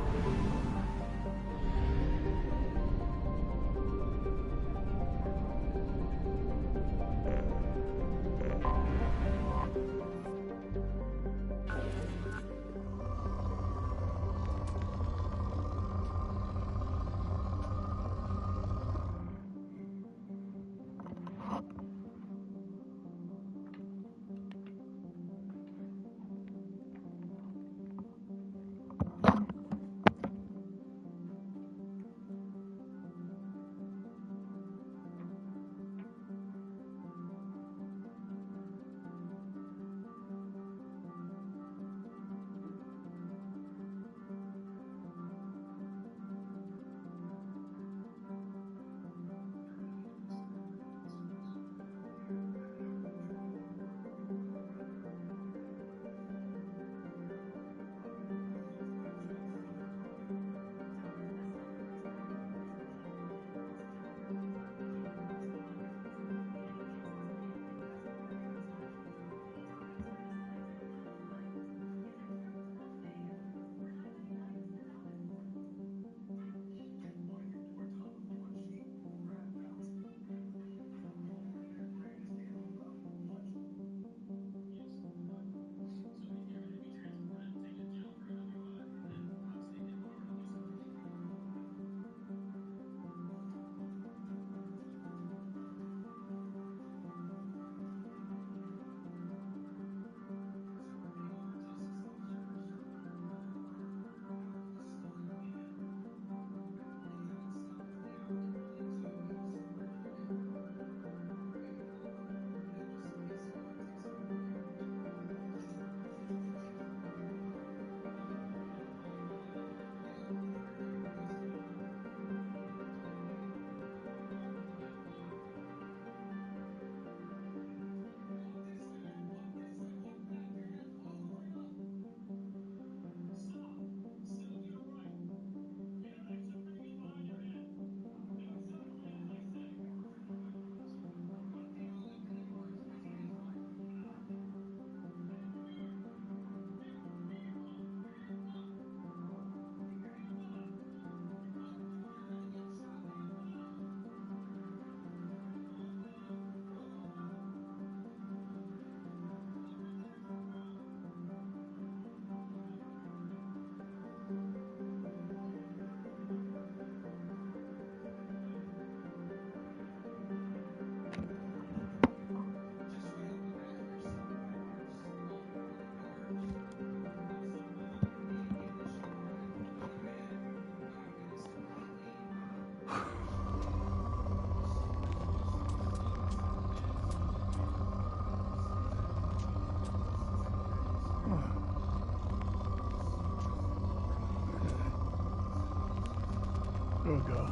There we go.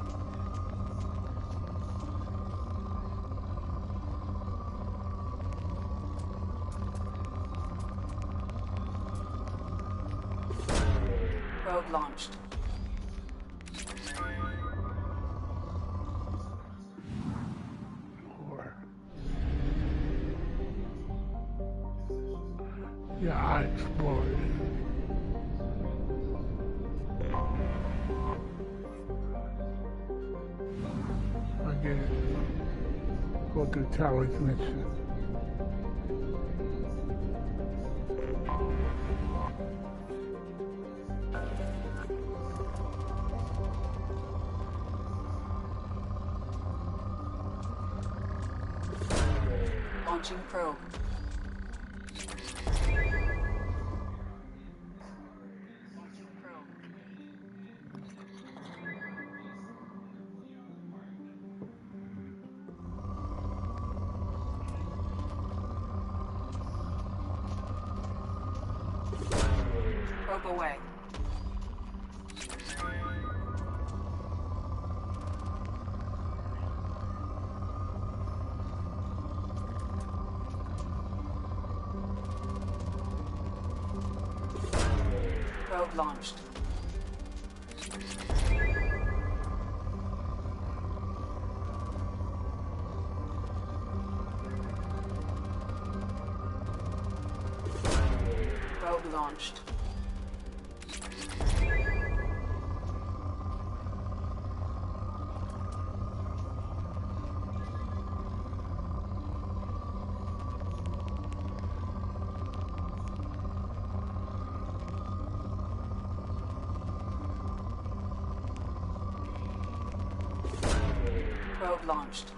Probe launched. Yeah, I explored. I get it. Go through Tally's mission. Launching probe. Probe away. Probe launched. Probe launched. Probe launched.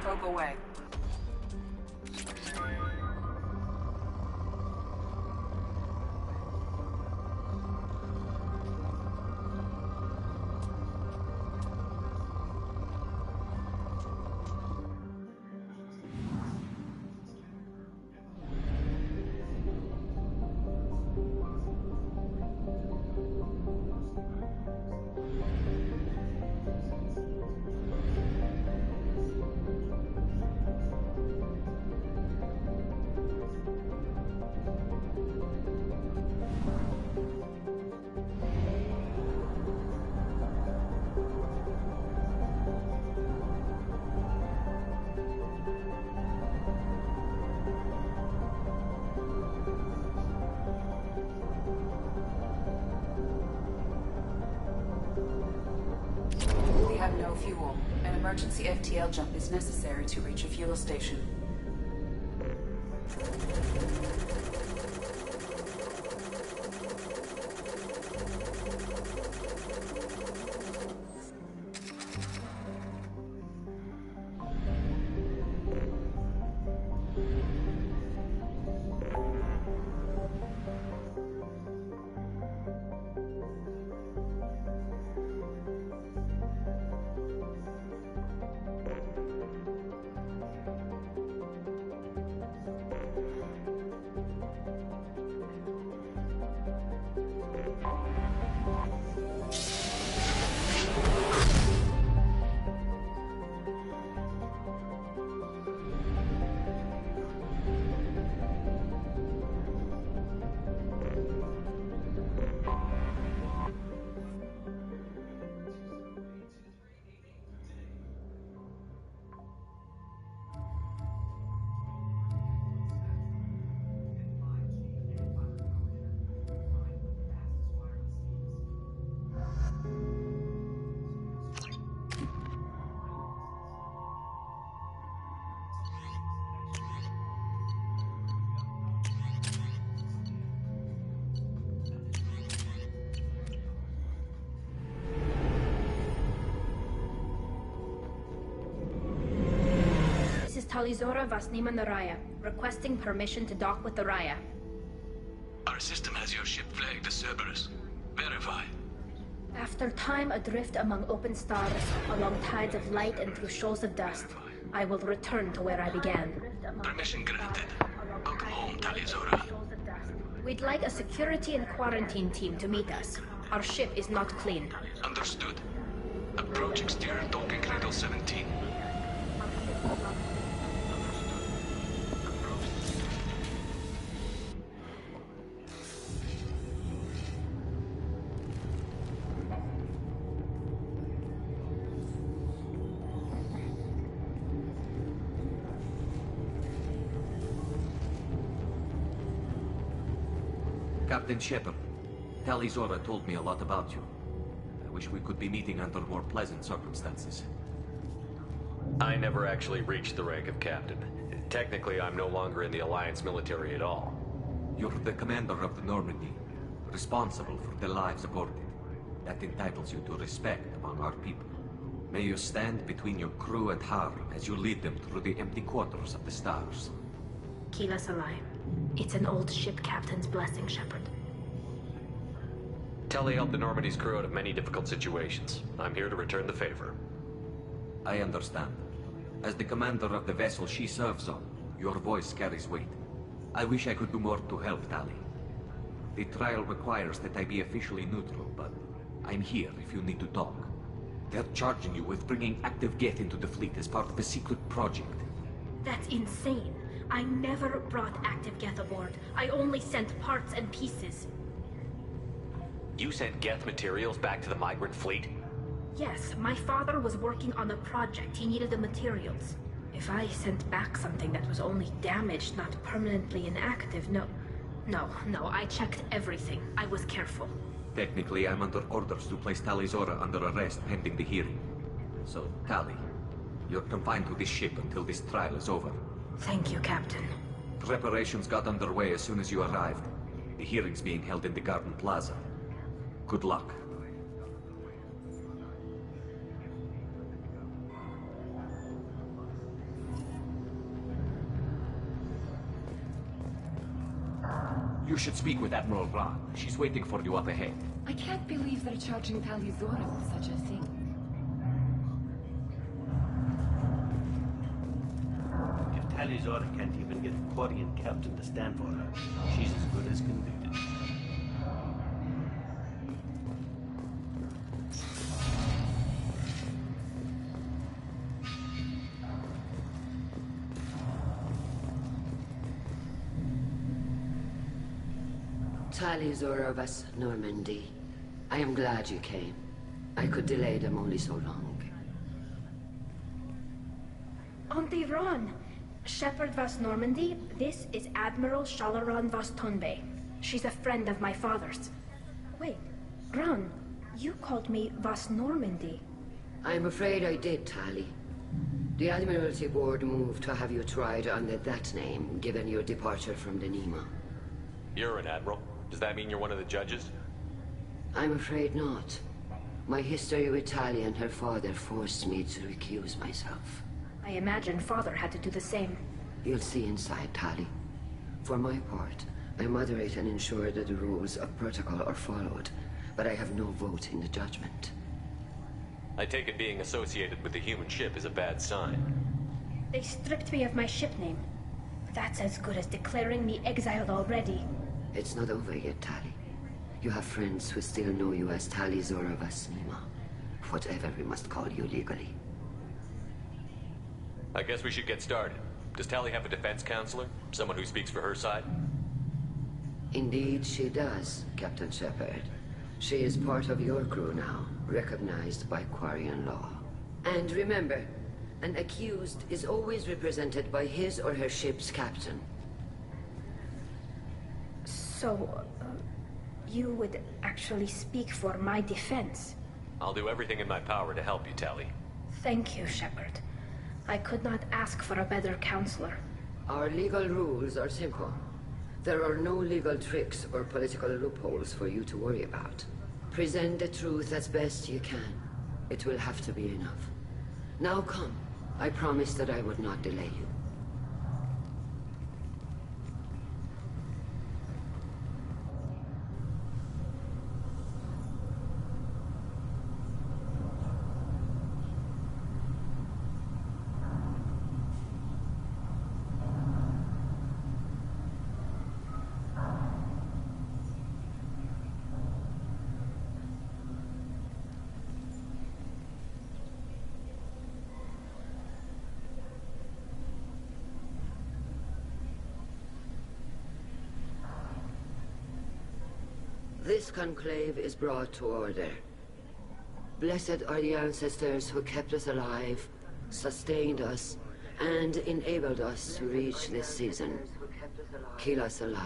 Probe away. We have no fuel. An emergency FTL jump is necessary to reach a fuel station. This is Talizora Vasnima Naraya, requesting permission to dock with the Raya. Our system has your ship flagged as Cerberus. Verify. After time adrift among open stars, along tides of light and through shoals of dust, I will return to where I began. Permission granted. Welcome home, Talizora. We'd like a security and quarantine team to meet us. Our ship is not clean. Understood. Approach exterior docking cradle 17. Captain Shepard, Talizora told me a lot about you. I wish we could be meeting under more pleasant circumstances. I never actually reached the rank of captain. Technically, I'm no longer in the Alliance military at all. You're the commander of the Normandy, responsible for the lives aborted. That entitles you to respect among our people. May you stand between your crew and harm as you lead them through the empty quarters of the stars. Keela Salai. It's an old ship captain's blessing, Shepard. Tali helped the Normandy's crew out of many difficult situations. I'm here to return the favor. I understand. As the commander of the vessel she serves on, your voice carries weight. I wish I could do more to help, Tali. The trial requires that I be officially neutral, but I'm here if you need to talk. They're charging you with bringing active Geth into the fleet as part of a secret project. That's insane. I never brought active Geth aboard. I only sent parts and pieces. You sent Geth materials back to the migrant fleet? Yes, my father was working on a project. He needed the materials. If I sent back something that was only damaged, not permanently inactive, no, I checked everything. I was careful. Technically, I'm under orders to place Talizora under arrest pending the hearing. So, Tali, you're confined to this ship until this trial is over. Thank you, Captain. Preparations got underway as soon as you arrived. The hearing's being held in the Garden Plaza. Good luck. You should speak with Admiral Ra. She's waiting for you up ahead. I can't believe they're charging Talizora with such a thing. If Talizora can't even get the Quarian captain to stand for her, she's as good as convicted. Talizora of us, Normandy. I am glad you came. I could delay them only so long. Auntie Ron! Shepherd Vas Normandy, this is Admiral Shalaron Vas Tonbe. She's a friend of my father's. Wait, Ron, you called me Vas Normandy. I'm afraid I did, Tali. The Admiralty Board moved to have you tried under that name, given your departure from the Nima. You're an admiral. Does that mean you're one of the judges? I'm afraid not. My history with Tali and her father forced me to recuse myself. I imagine father had to do the same. You'll see inside, Tali. For my part, I moderate and ensure that the rules of protocol are followed, but I have no vote in the judgment. I take it being associated with the human ship is a bad sign. They stripped me of my ship name. That's as good as declaring me exiled already. It's not over yet, Tali. You have friends who still know you as Talizora Vas Nima. Whatever we must call you legally. I guess we should get started. Does Tali have a defense counselor? Someone who speaks for her side? Indeed, she does, Captain Shepard. She is part of your crew now, recognized by Quarian law. And remember, an accused is always represented by his or her ship's captain. So, you would actually speak for my defense? I'll do everything in my power to help you, Tali. Thank you, Shepard. I could not ask for a better counselor. Our legal rules are simple. There are no legal tricks or political loopholes for you to worry about. Present the truth as best you can. It will have to be enough. Now come. I promised that I would not delay you. This conclave is brought to order. Blessed are the ancestors who kept us alive, sustained us, and enabled us to reach this season. Kill us alive.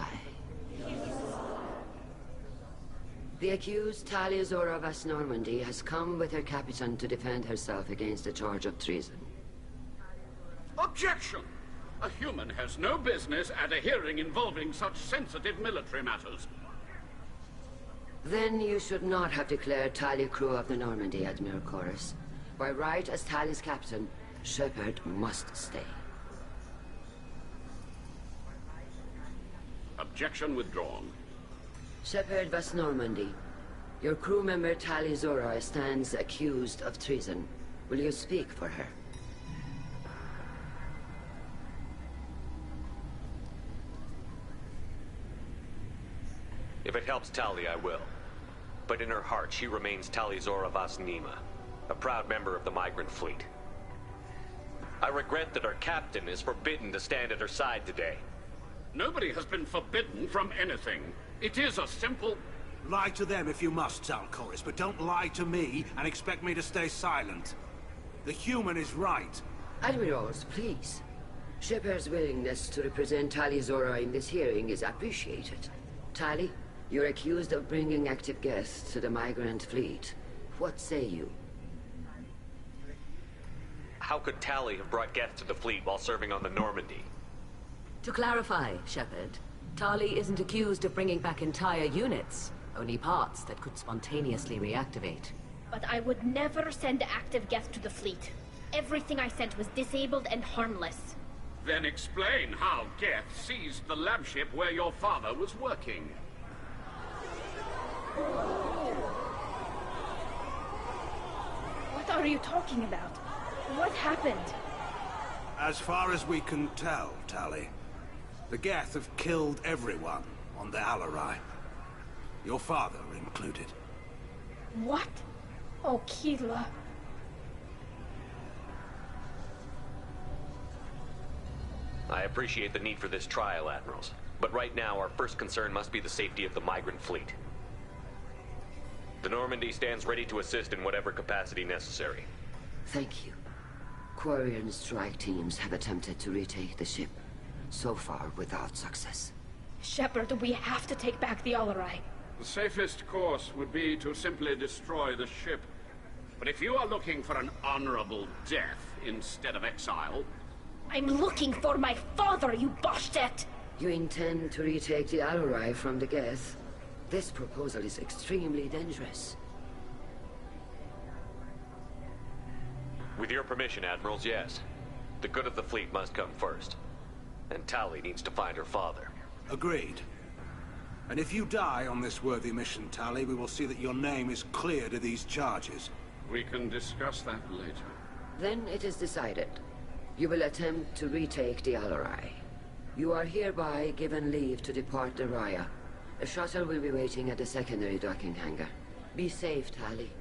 The accused Talia Zora Vas Normandy has come with her captain to defend herself against a charge of treason. Objection! A human has no business at a hearing involving such sensitive military matters. Then you should not have declared Talia crew of the Normandy, Admiral Chorus. By right as Talia's captain, Shepard must stay. Objection withdrawn. Shepherd Vas Normandy, your crew member Talia Zora stands accused of treason. Will you speak for her? If it helps Tali, I will. But in her heart, she remains Tali Zora Vas Nima, a proud member of the migrant fleet. I regret that our captain is forbidden to stand at her side today. Nobody has been forbidden from anything. It is a simple... Lie to them if you must, Talcoris, but don't lie to me and expect me to stay silent. The human is right. Admirals, please. Shepard's willingness to represent Talia Zora in this hearing is appreciated. Tali, you're accused of bringing active guests to the migrant fleet. What say you? How could Tali have brought guests to the fleet while serving on the Normandy? To clarify, Shepard, Tali isn't accused of bringing back entire units, only parts that could spontaneously reactivate. But I would never send active guests to the fleet. Everything I sent was disabled and harmless. Then explain how Geth seized the lab ship where your father was working. What are you talking about? What happened? As far as we can tell, Tali, the Geth have killed everyone on the Alarai. Your father included. What? Oh, Keela. I appreciate the need for this trial, Admirals. But right now, our first concern must be the safety of the migrant fleet. The Normandy stands ready to assist in whatever capacity necessary. Thank you. Quarian strike teams have attempted to retake the ship, so far without success. Shepard, we have to take back the Alarai. The safest course would be to simply destroy the ship. But if you are looking for an honorable death instead of exile... I'm looking for my father, you Boshtet! You intend to retake the Alarai from the Geth? This proposal is extremely dangerous. With your permission, Admirals, yes. The good of the fleet must come first. And Tali needs to find her father. Agreed. And if you die on this worthy mission, Tali, we will see that your name is cleared of these charges. We can discuss that later. Then it is decided. You will attempt to retake the Alarai. You are hereby given leave to depart the Raya. A shuttle will be waiting at the secondary docking hangar. Be safe, Tali.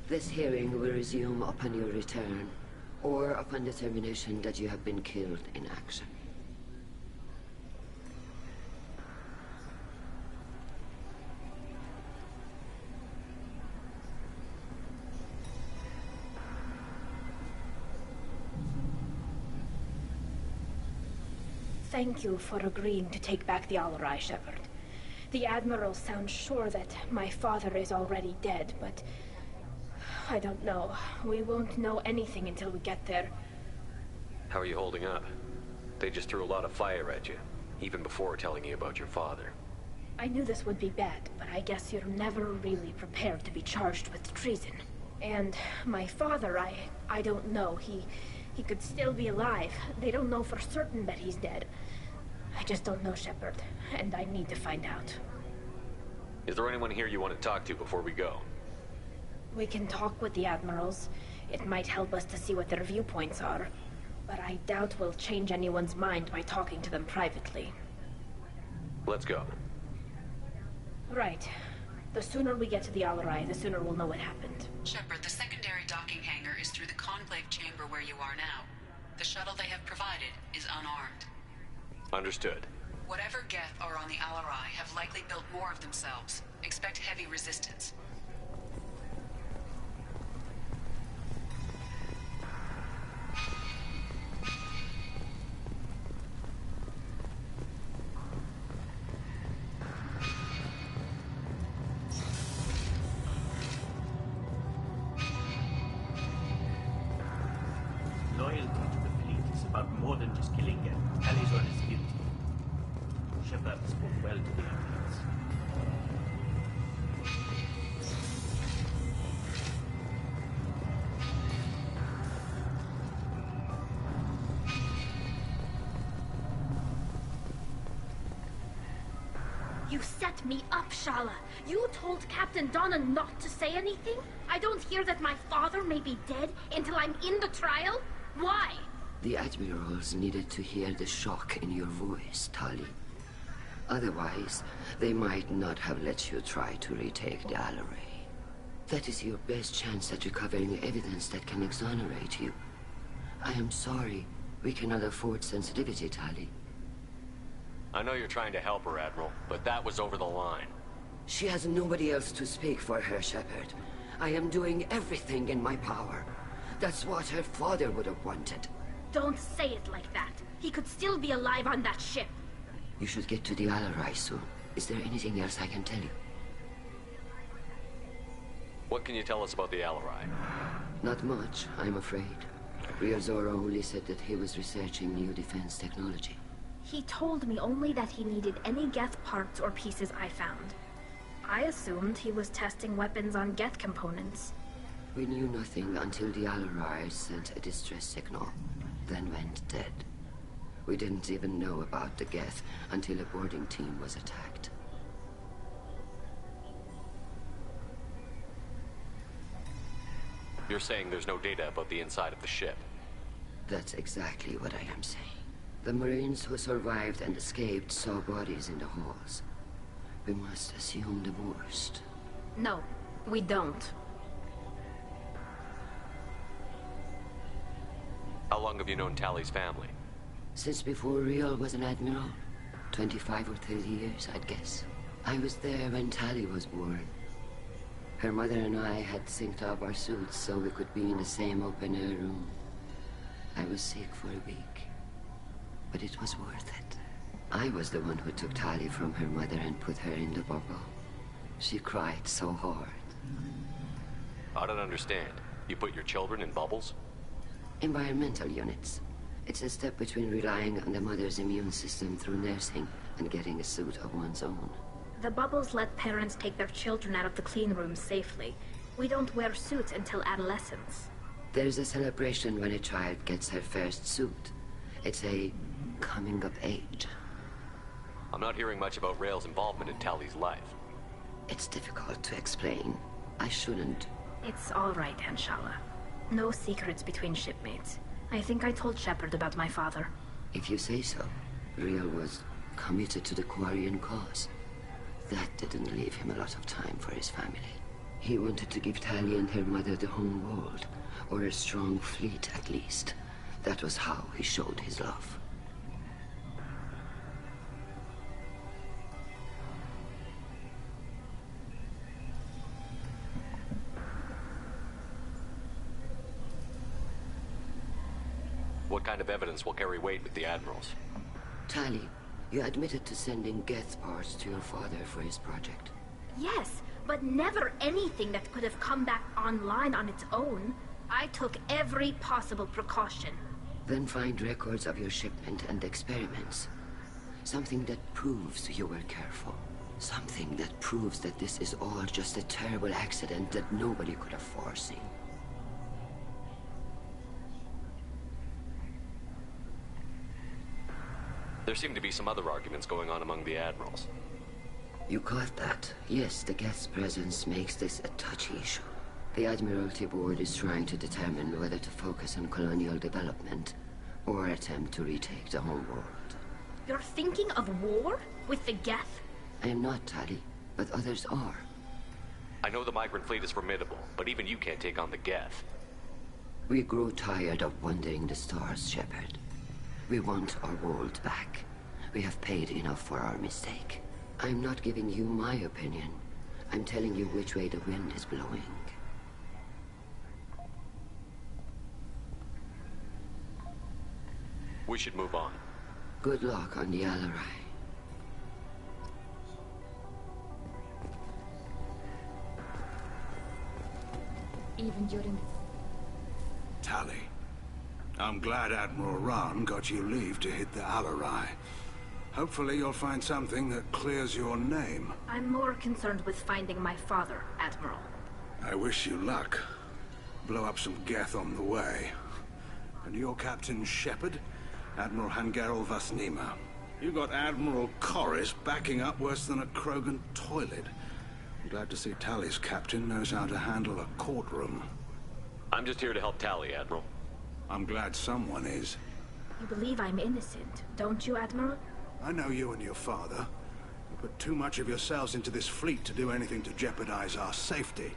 This hearing will resume upon your return, or upon determination that you have been killed in action. Thank you for agreeing to take back the Alarai, Shepard. The Admiral sounds sure that my father is already dead, but... I don't know. We won't know anything until we get there. How are you holding up? They just threw a lot of fire at you, even before telling you about your father. I knew this would be bad, but I guess you're never really prepared to be charged with treason. And my father, I don't know. He could still be alive. They don't know for certain that he's dead. I just don't know, Shepard, and I need to find out. Is there anyone here you want to talk to before we go? We can talk with the Admirals. It might help us to see what their viewpoints are. But I doubt we'll change anyone's mind by talking to them privately. Let's go. Right. The sooner we get to the Alarai, the sooner we'll know what happened. Shepard, the secondary docking hangar is through the conclave chamber where you are now. The shuttle they have provided is unarmed. Understood. Whatever Geth are on the Alarai have likely built more of themselves. Expect heavy resistance. Loyalty to the fleet is about more than just killing Geth. Talizor is guilty. Shepards spoke well to the Indians. You set me up, Shala. You told Captain Donna not to say anything? I don't hear that my father may be dead until I'm in the trial? Why? The admirals needed to hear the shock in your voice, Tali. Otherwise, they might not have let you try to retake the Alarai. That is your best chance at recovering evidence that can exonerate you. I am sorry. We cannot afford sensitivity, Tali. I know you're trying to help her, Admiral, but that was over the line. She has nobody else to speak for her, Shepard. I am doing everything in my power. That's what her father would have wanted. Don't say it like that. He could still be alive on that ship. You should get to the Alarai soon. Is there anything else I can tell you? What can you tell us about the Alarai? Not much, I'm afraid. Ryozora only said that he was researching new defense technology. He told me only that he needed any Geth parts or pieces I found. I assumed he was testing weapons on Geth components. We knew nothing until the Alarai sent a distress signal, then went dead. We didn't even know about the Geth until a boarding team was attacked. You're saying there's no data about the inside of the ship? That's exactly what I am saying. The Marines who survived and escaped saw bodies in the halls. We must assume the worst. No, we don't. How long have you known Tali's family? Since before Riel was an admiral. 25 or 30 years, I'd guess. I was there when Tali was born. Her mother and I had synced up our suits so we could be in the same open-air room. I was sick for a week, but it was worth it. I was the one who took Tali from her mother and put her in the bubble. She cried so hard. I don't understand. You put your children in bubbles? Environmental units. It's a step between relying on the mother's immune system through nursing and getting a suit of one's own. The bubbles let parents take their children out of the clean rooms safely. We don't wear suits until adolescence. There's a celebration when a child gets her first suit. It's a coming of age. I'm not hearing much about Rael's involvement in Tali's life. It's difficult to explain. I shouldn't. It's all right, Anshala. No secrets between shipmates. I think I told Shepard about my father. If you say so. Riel was committed to the Quarian cause. That didn't leave him a lot of time for his family. He wanted to give Tali and her mother the home world, or a strong fleet at least. That was how he showed his love. What kind of evidence will carry weight with the admirals? Tali, you admitted to sending Geth parts to your father for his project. Yes, but never anything that could have come back online on its own. I took every possible precaution. Then find records of your shipment and experiments. Something that proves you were careful. Something that proves that this is all just a terrible accident that nobody could have foreseen. There seem to be some other arguments going on among the admirals. You caught that? Yes, the Geth's presence makes this a touchy issue. The Admiralty Board is trying to determine whether to focus on colonial development or attempt to retake the home world. You're thinking of war? With the Geth? I am not, Tali, but others are. I know the migrant fleet is formidable, but even you can't take on the Geth. We grow tired of wandering the stars, Shepard. We want our world back. We have paid enough for our mistake. I'm not giving you my opinion. I'm telling you which way the wind is blowing. We should move on. Good luck on the Alarai. Even during... Tali, I'm glad Admiral Rahn got you leave to hit the Alarai. Hopefully you'll find something that clears your name. I'm more concerned with finding my father, Admiral. I wish you luck. Blow up some Geth on the way. And your Captain Shepard, Admiral Hangarel Vasnima. You got Admiral Corris backing up worse than a Krogan toilet. I'm glad to see Tali's captain knows how to handle a courtroom. I'm just here to help Tali, Admiral. I'm glad someone is. You believe I'm innocent, don't you, Admiral? I know you and your father. You put too much of yourselves into this fleet to do anything to jeopardize our safety.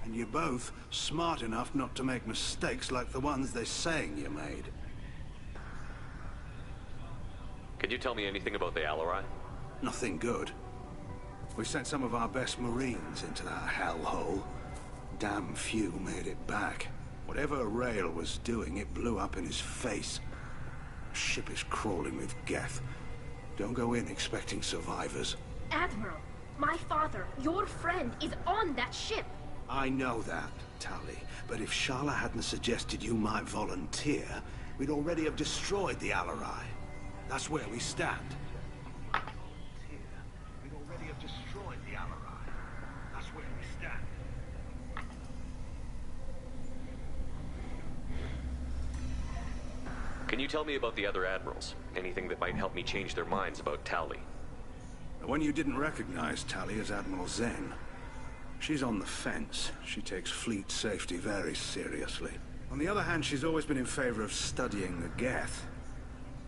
And you're both smart enough not to make mistakes like the ones they're saying you made. Can you tell me anything about the Alarai? Nothing good. We sent some of our best Marines into that hellhole. Damn few made it back. Whatever Rail was doing, it blew up in his face. The ship is crawling with Geth. Don't go in expecting survivors. Admiral, my father, your friend, is on that ship. I know that, Tali. But if Shala hadn't suggested you might volunteer, we'd already have destroyed the Alarai. That's where we stand. We'd already have destroyed the Alarai. That's where we stand. Can you tell me about the other admirals? Anything that might help me change their minds about Tali? The one you didn't recognize, Tali, is Admiral Zen. She's on the fence. She takes fleet safety very seriously. On the other hand, she's always been in favor of studying the Geth.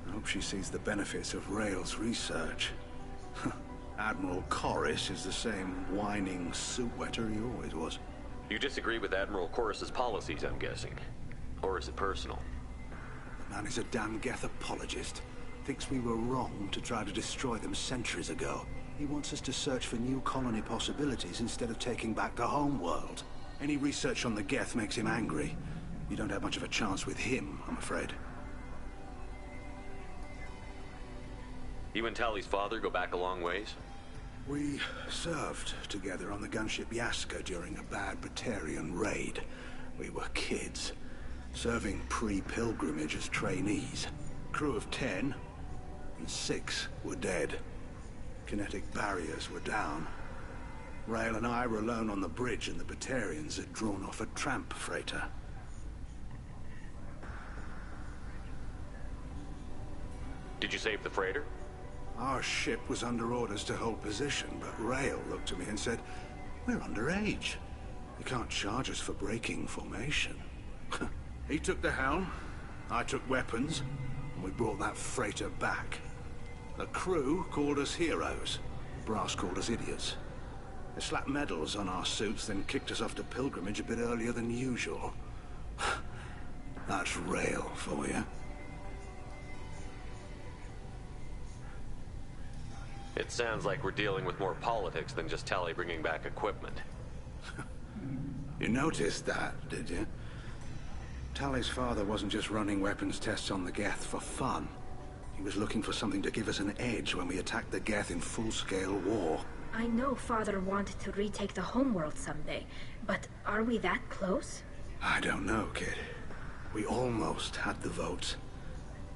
I hope she sees the benefits of Rail's research. Admiral Corris is the same whining suit-wetter he always was. You disagree with Admiral Corris's policies, I'm guessing. Or is it personal? The man is a damn Geth apologist. Thinks we were wrong to try to destroy them centuries ago. He wants us to search for new colony possibilities instead of taking back the home world. Any research on the Geth makes him angry. You don't have much of a chance with him, I'm afraid. You and Tali's father go back a long ways? We served together on the gunship Yaska during a bad Batarian raid. We were kids, serving pre-pilgrimage as trainees. Crew of 10, and 6 were dead. Kinetic barriers were down. Rail and I were alone on the bridge, and the Batarians had drawn off a tramp freighter. Did you save the freighter? Our ship was under orders to hold position, but Rail looked at me and said, "We're underage. You can't charge us for breaking formation." He took the helm, I took weapons, and we brought that freighter back. The crew called us heroes. Brass called us idiots. They slapped medals on our suits, then kicked us off to pilgrimage a bit earlier than usual. That's Rail for you. It sounds like we're dealing with more politics than just Tali bringing back equipment. You noticed that, did you? Tali's father wasn't just running weapons tests on the Geth for fun. He was looking for something to give us an edge when we attacked the Geth in full-scale war. I know Father wanted to retake the homeworld someday, but are we that close? I don't know, kid. We almost had the votes.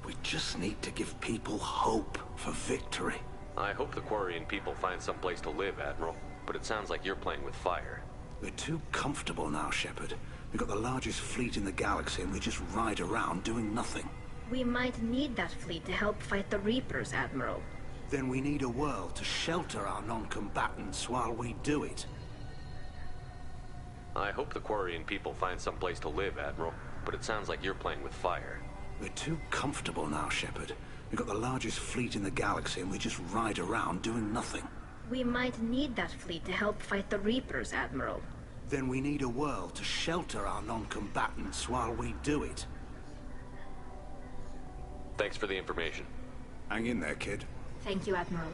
We just need to give people hope for victory. I hope the Quarian people find some place to live, Admiral. But it sounds like you're playing with fire. We're too comfortable now, Shepard. We've got the largest fleet in the galaxy and we just ride around doing nothing. We might need that fleet to help fight the Reapers, Admiral. Then we need a world to shelter our non-combatants while we do it. I hope the Quarian people find some place to live, Admiral. But it sounds like you're playing with fire. We're too comfortable now, Shepard. We've got the largest fleet in the galaxy and we just ride around doing nothing. We might need that fleet to help fight the Reapers, Admiral. Then we need a world to shelter our non-combatants while we do it. Thanks for the information. Hang in there, kid. Thank you, Admiral.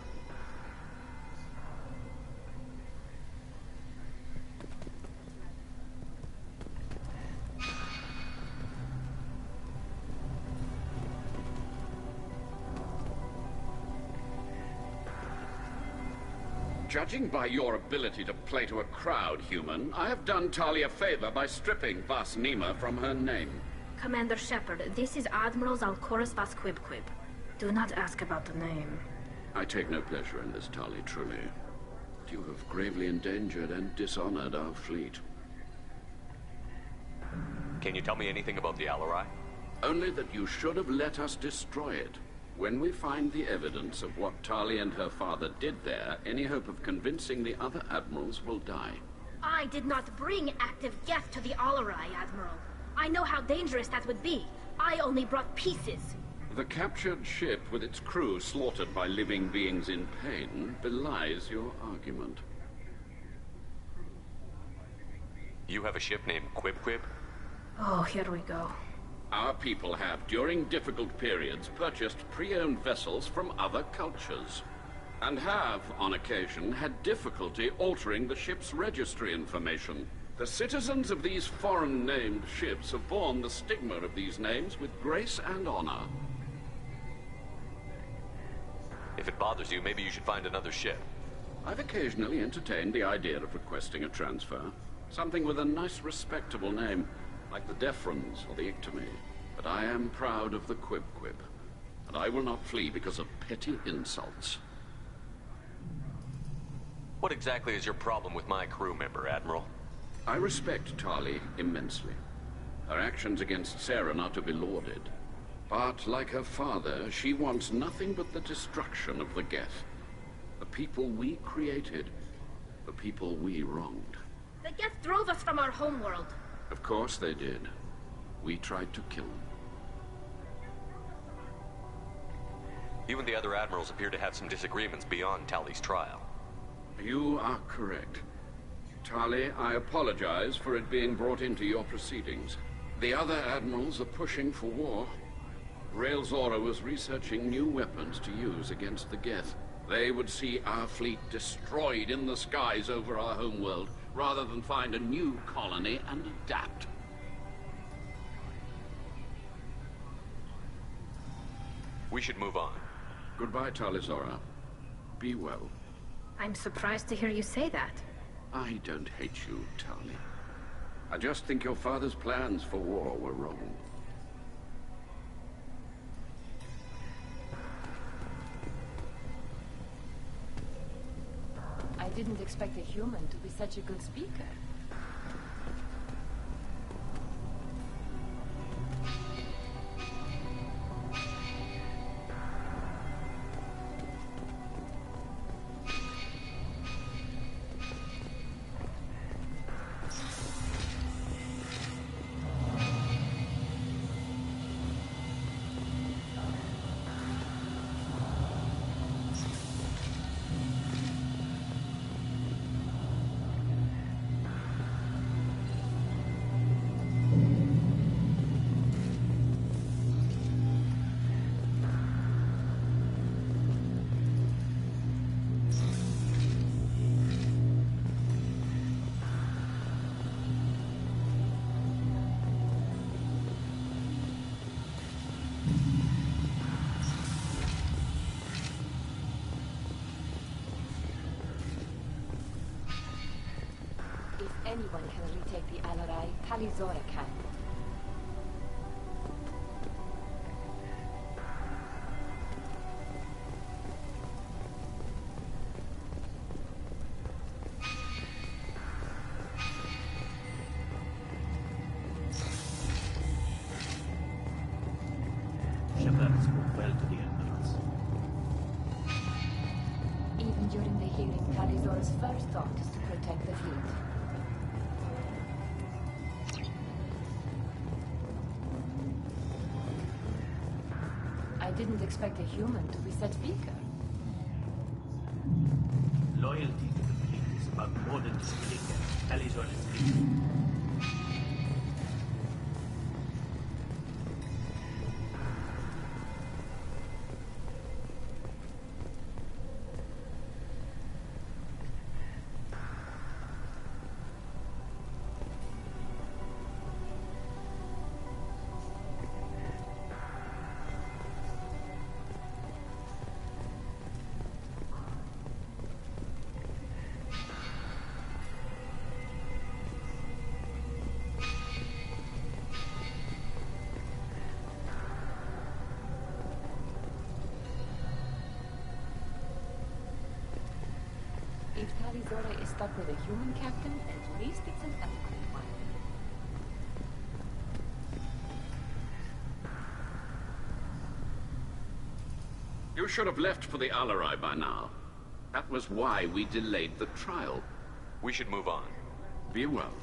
Judging by your ability to play to a crowd, human, I have done Tali a favor by stripping Vas Nima from her name. Commander Shepard, this is Admiral Zalcorus Vas Quibquib. Do not ask about the name. I take no pleasure in this, Tali, truly. But you have gravely endangered and dishonored our fleet. Can you tell me anything about the Alarai? Only that you should have let us destroy it. When we find the evidence of what Tali and her father did there, any hope of convincing the other admirals will die. I did not bring active Geth to the Alarai, Admiral. I know how dangerous that would be. I only brought pieces. The captured ship with its crew slaughtered by living beings in pain belies your argument. You have a ship named Quib? Oh, here we go. Our people have, during difficult periods, purchased pre-owned vessels from other cultures. And have, on occasion, had difficulty altering the ship's registry information. The citizens of these foreign-named ships have borne the stigma of these names with grace and honor. If it bothers you, maybe you should find another ship. I've occasionally entertained the idea of requesting a transfer. Something with a nice, respectable name, like the Defrons or the Ictomy. But I am proud of the Quib, and I will not flee because of petty insults. What exactly is your problem with my crew member, Admiral? I respect Tali immensely. Her actions against Saren are to be lauded. But, like her father, she wants nothing but the destruction of the Geth. The people we created. The people we wronged. The Geth drove us from our homeworld. Of course they did. We tried to kill them. You and the other admirals appear to have some disagreements beyond Tali's trial. You are correct. Tali, I apologize for it being brought into your proceedings. The other admirals are pushing for war. Rael Zora was researching new weapons to use against the Geth. They would see our fleet destroyed in the skies over our homeworld, rather than find a new colony and adapt. We should move on. Goodbye, Tali Zora. Be well. I'm surprised to hear you say that. I don't hate you, Tali. I just think your father's plans for war were wrong. I didn't expect a human to be such a good speaker. Anyone can retake the Alarai, Tali Zora can. Shepards spoke well to the admirals. Even during the hearing, Tali Zora's first thought is to protect the fleet. I didn't expect a human to be such speaker. Loyalty to the fleet is about more than just killing them. Tali's on its feet. If Talizora is stuck with a human captain, at least it's an eloquent one. You should have left for the Alarai by now. That was why we delayed the trial. We should move on. Be well.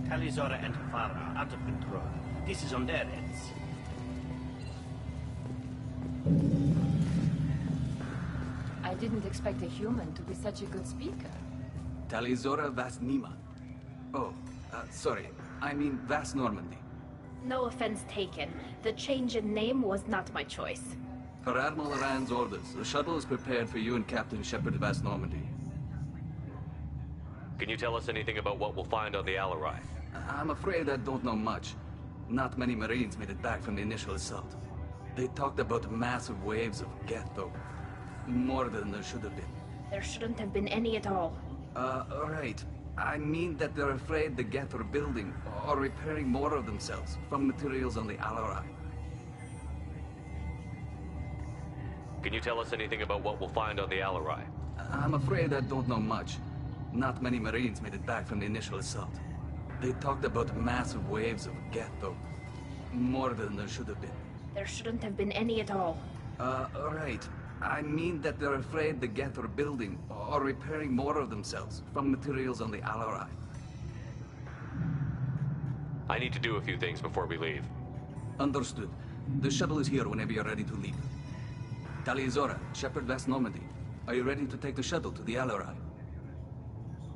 Talizora and Farah are out of control. This is on their heads. I didn't expect a human to be such a good speaker. Talizora Vas Nima. Oh, sorry. I mean Vas Normandy. No offense taken. The change in name was not my choice. Per Admiral Rand's orders, the shuttle is prepared for you and Captain Shepard Vas Normandy. Can you tell us anything about what we'll find on the Alarai? I'm afraid I don't know much. Not many Marines made it back from the initial assault. They talked about massive waves of Geth, though. More than there should have been. There shouldn't have been any at all. Right. I mean that they're afraid the Geth are building or repairing more of themselves from materials on the Alarai. Can you tell us anything about what we'll find on the Alarai? I'm afraid I don't know much. Not many Marines made it back from the initial assault. They talked about massive waves of Geth, though. More than there should have been. There shouldn't have been any at all. Right. I mean that they're afraid the Geth are building or repairing more of themselves from materials on the Alarai. I need to do a few things before we leave. Understood. The shuttle is here whenever you're ready to leave. Talizora, Shepard Vas Normandy, are you ready to take the shuttle to the Alarai?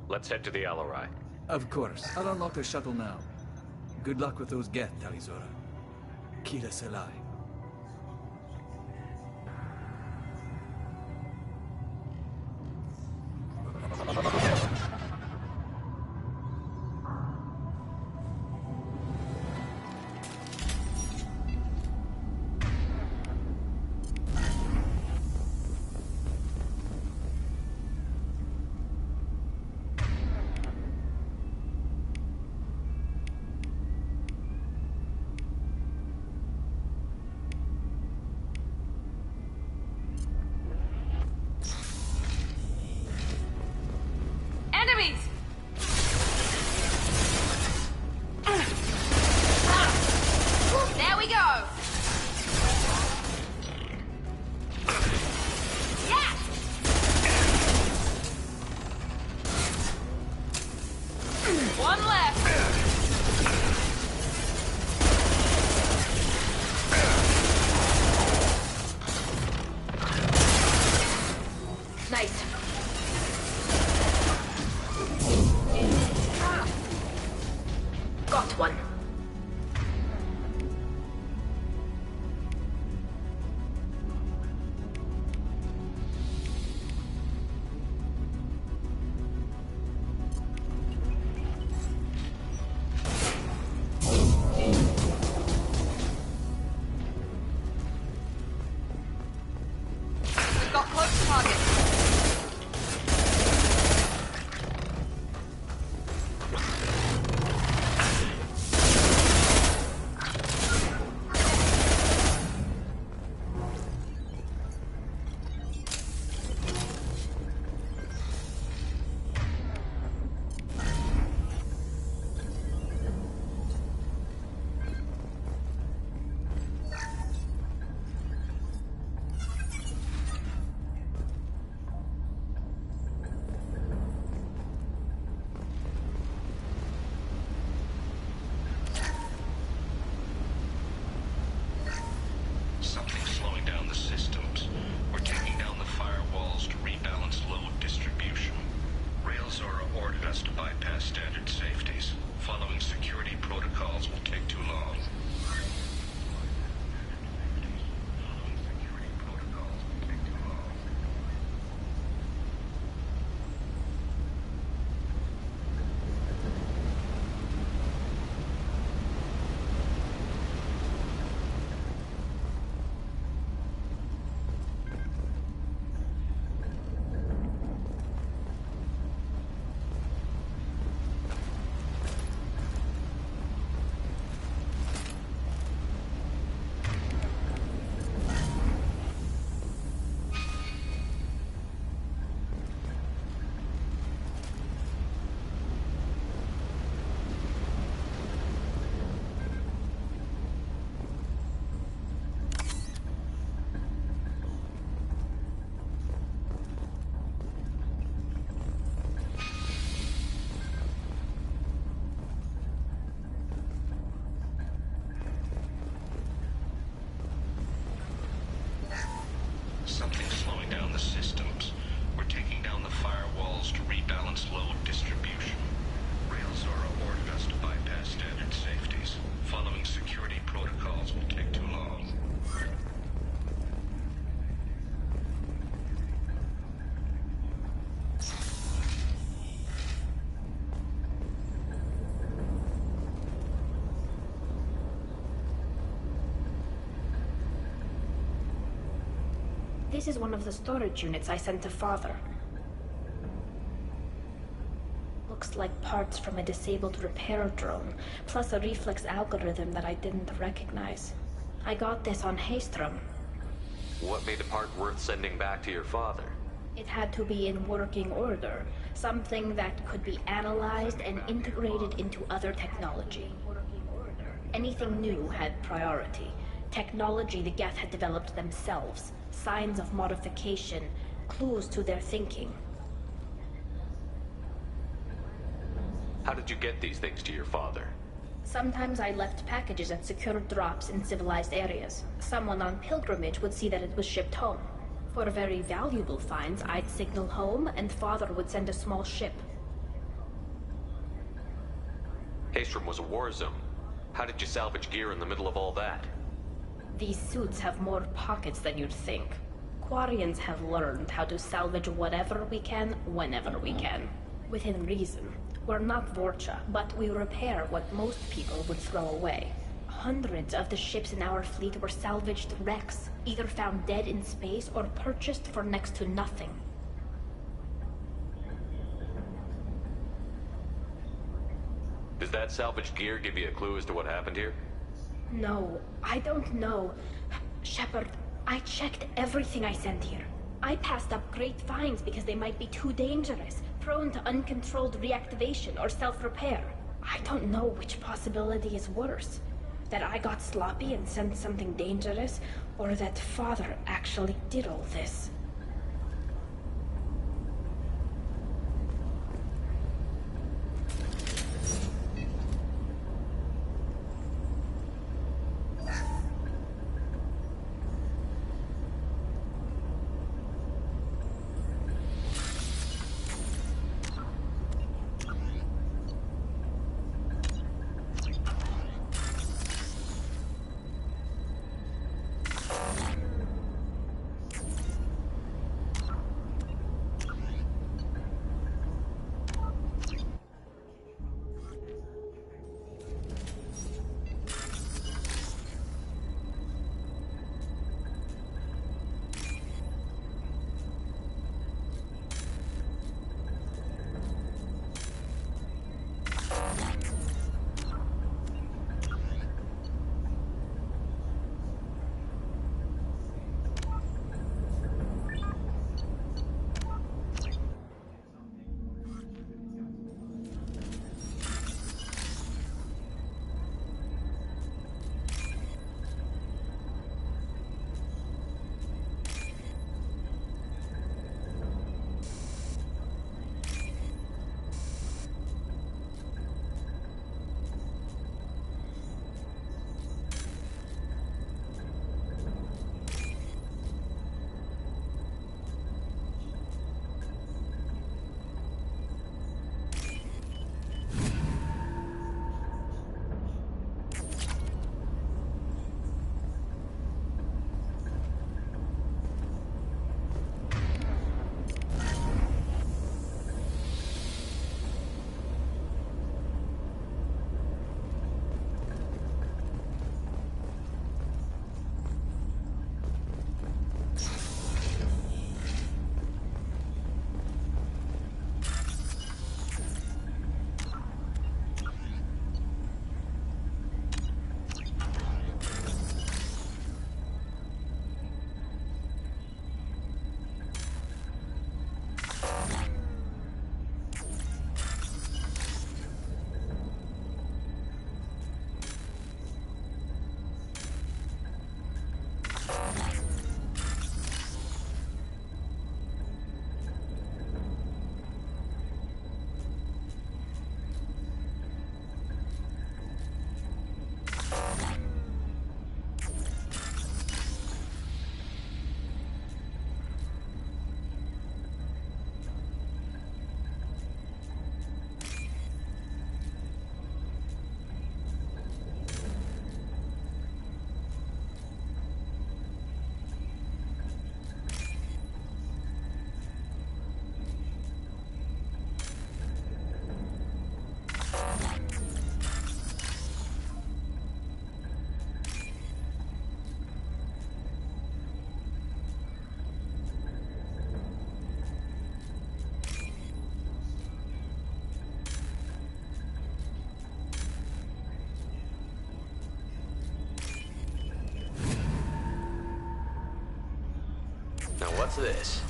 Let's head to the Alarai. Of course. I'll unlock the shuttle now. Good luck with those Geth, Talizora. Kira Selai. Enemies! There we go! Yeah! One left! Nice. Got one. We've got close targets. This is one of the storage units I sent to Father. Looks like parts from a disabled repair drone, plus a reflex algorithm that I didn't recognize. I got this on Haystrom. What made a part worth sending back to your father? It had to be in working order. Something that could be analyzed and integrated into other technology. Anything new had priority. Technology the Geth had developed themselves. Signs of modification. Clues to their thinking. How did you get these things to your father? Sometimes I left packages at secure drops in civilized areas. Someone on pilgrimage would see that it was shipped home. For very valuable finds, I'd signal home, and Father would send a small ship. Haystrom was a war zone. How did you salvage gear in the middle of all that? These suits have more pockets than you'd think. Quarians have learned how to salvage whatever we can, whenever we can. Within reason. We're not Vorcha, but we repair what most people would throw away. Hundreds of the ships in our fleet were salvaged wrecks, either found dead in space or purchased for next to nothing. Does that salvaged gear give you a clue as to what happened here? No, I don't know. Shepard, I checked everything I sent here. I passed up great finds because they might be too dangerous, prone to uncontrolled reactivation or self-repair. I don't know which possibility is worse. That I got sloppy and sent something dangerous, or that Father actually did all this. What's this?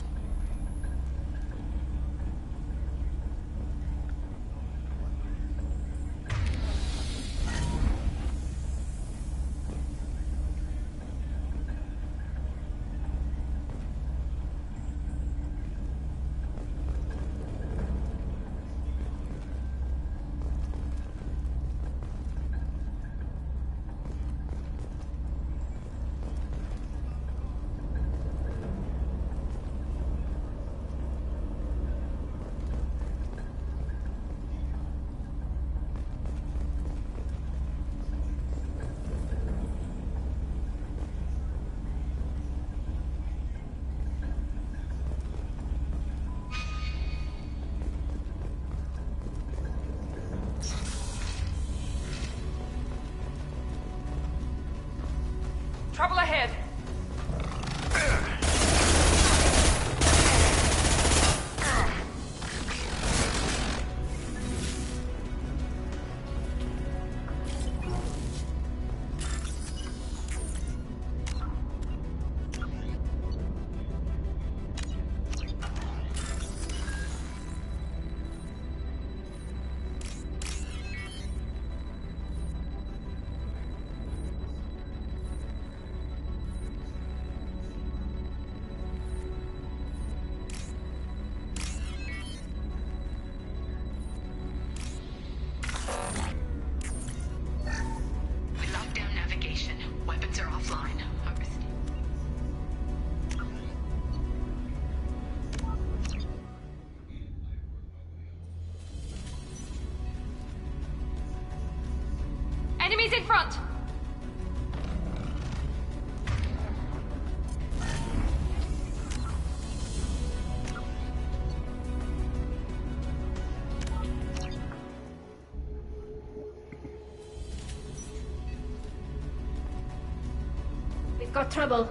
Trouble ahead. Enemies in front! We've got trouble.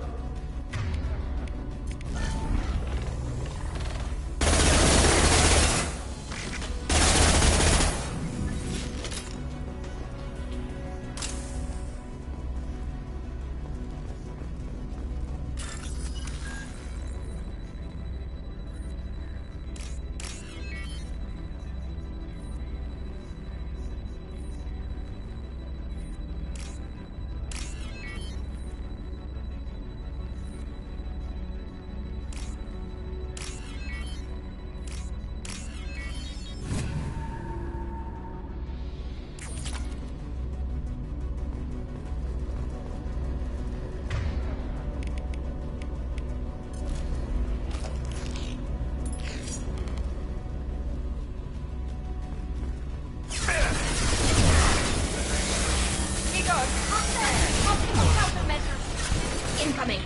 Incoming.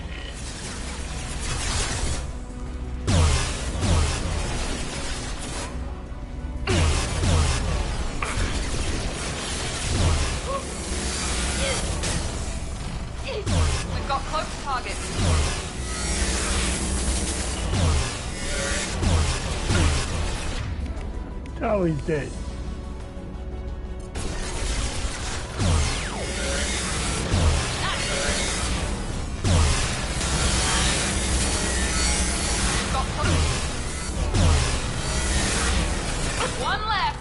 We've got close targets. Charlie's dead. One left.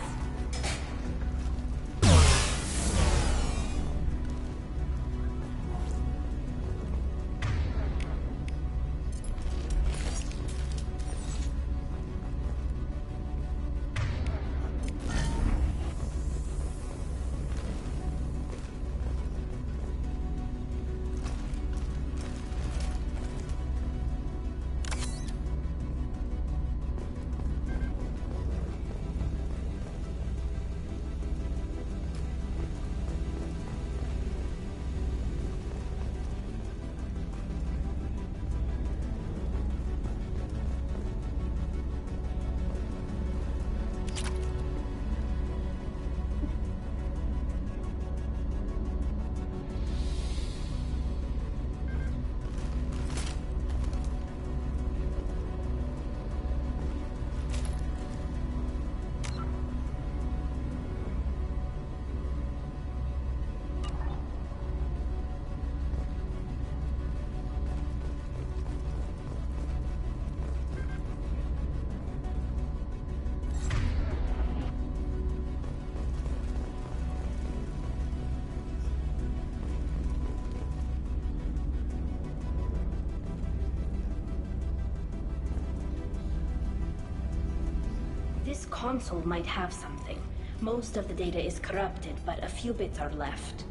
This console might have something. Most of the data is corrupted, but a few bits are left.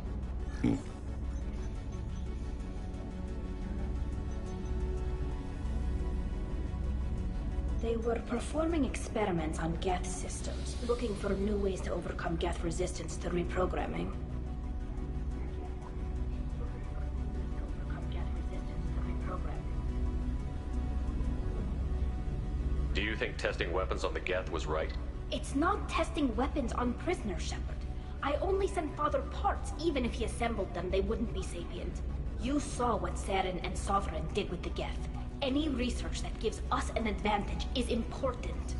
They were performing experiments on Geth systems, looking for new ways to overcome Geth resistance to reprogramming. Do you think testing weapons on the Geth was right? It's not testing weapons on prisoners, Shepard. I only sent Father parts. Even if he assembled them, they wouldn't be sapient. You saw what Saren and Sovereign did with the Geth. Any research that gives us an advantage is important.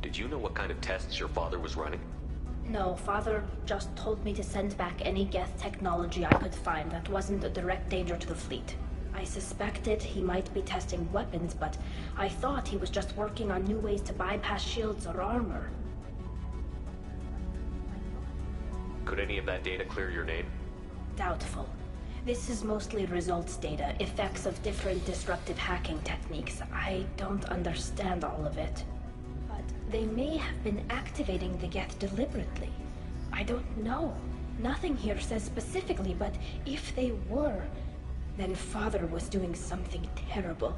Did you know what kind of tests your father was running? No, Father just told me to send back any Geth technology I could find that wasn't a direct danger to the fleet. I suspected he might be testing weapons, but I thought he was just working on new ways to bypass shields or armor. Could any of that data clear your name? Doubtful. This is mostly results data, effects of different disruptive hacking techniques. I don't understand all of it. But they may have been activating the Geth deliberately. I don't know. Nothing here says specifically, but if they were, then Father was doing something terrible.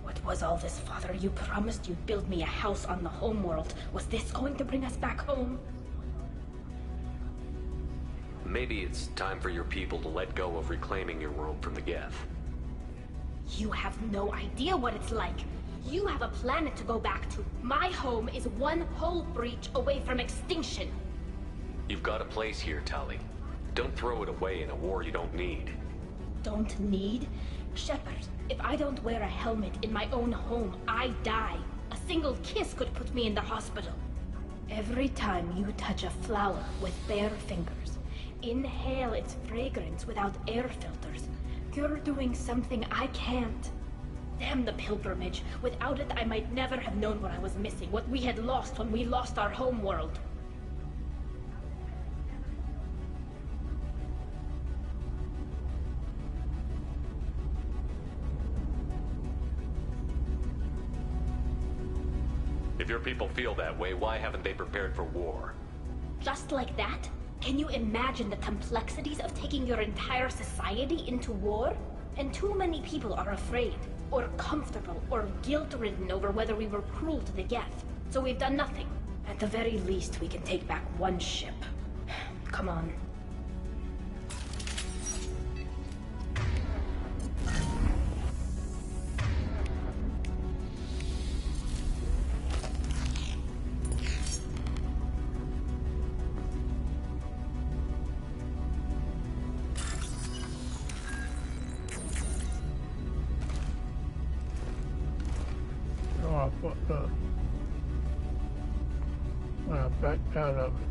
What was all this, Father? You promised you'd build me a house on the homeworld. Was this going to bring us back home? Maybe it's time for your people to let go of reclaiming your world from the Geth. You have no idea what it's like. You have a planet to go back to. My home is one hull breach away from extinction. You've got a place here, Tali. Don't throw it away in a war you don't need. Don't need? Shepard, if I don't wear a helmet in my own home, I die. A single kiss could put me in the hospital. Every time you touch a flower with bare fingers, inhale its fragrance without air filters, you're doing something I can't. Damn the pilgrimage. Without it, I might never have known what I was missing, what we had lost when we lost our home world. If your people feel that way, why haven't they prepared for war? Just like that? Can you imagine the complexities of taking your entire society into war? And too many people are afraid, or comfortable, or guilt-ridden over whether we were cruel to the Geth. So we've done nothing. At the very least, we can take back one ship. Come on. I fucked up. I backed out of it.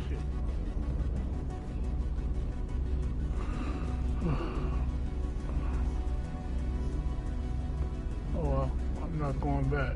Shit. Oh well, I'm not going back.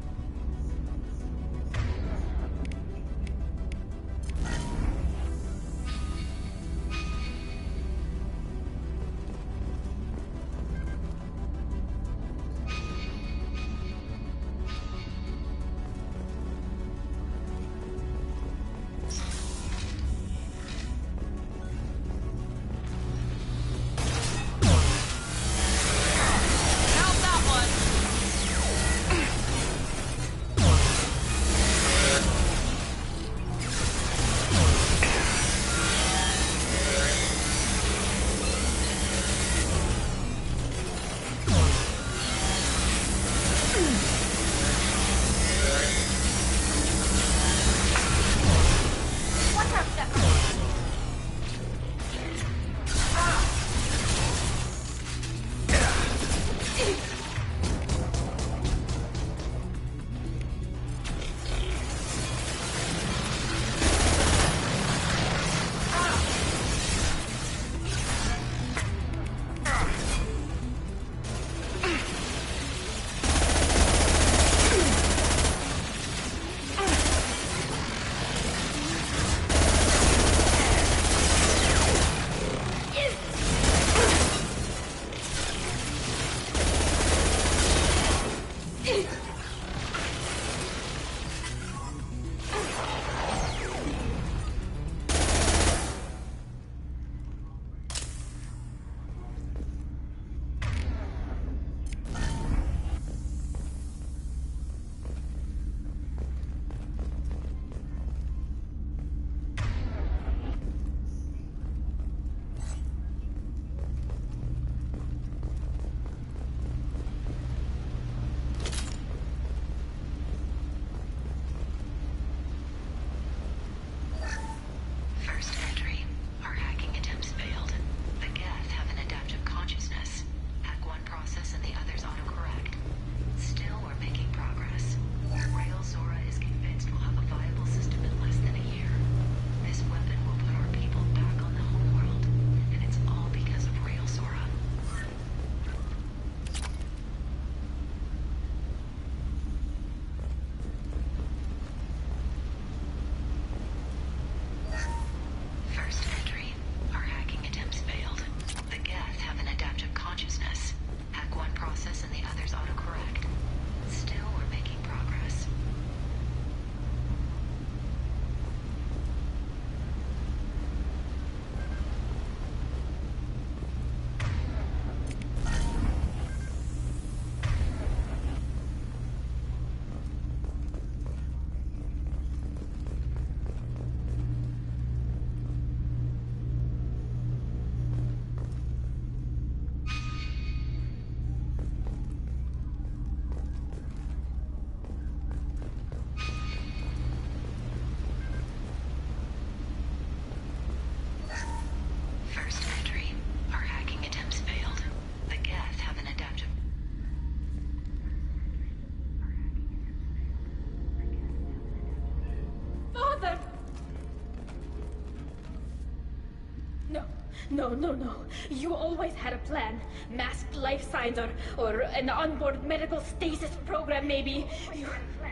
No, no, no. You always had a plan. Masked life signs or an onboard medical stasis program, maybe.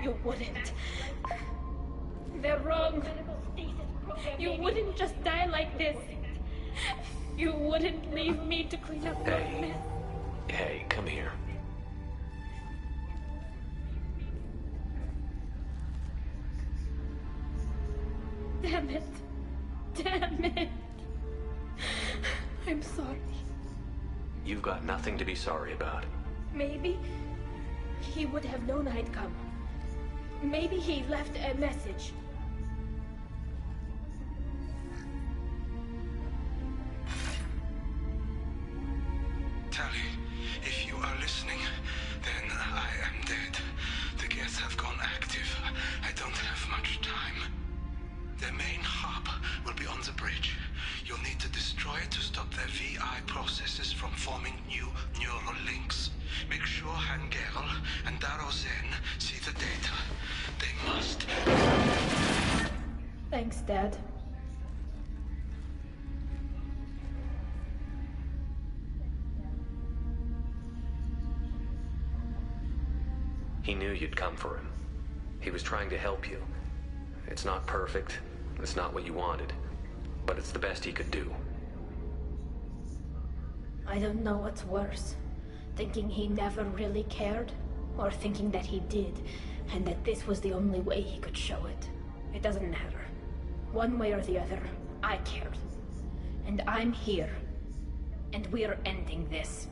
You wouldn't. They're wrong. You wouldn't just die like this. You wouldn't leave me to clean up your mess. Hey, come here. Damn it. Damn it. I'm sorry. You've got nothing to be sorry about. Maybe he would have known I'd come. Maybe he left a message. Tally, if you are listening, then I am dead. The gets have gone active. I don't have much time. The main hub will be on the bridge. You'll need to destroy it to stop their VI processes from forming new neural links. Make sure Hangerl and Darozen see the data. They must. Thanks, Dad. He knew you'd come for him. He was trying to help you. It's not perfect. It's not what you wanted. But it's the best he could do. I don't know what's worse. Thinking he never really cared, or thinking that he did, and that this was the only way he could show it. It doesn't matter. One way or the other, I cared. And I'm here. And we're ending this.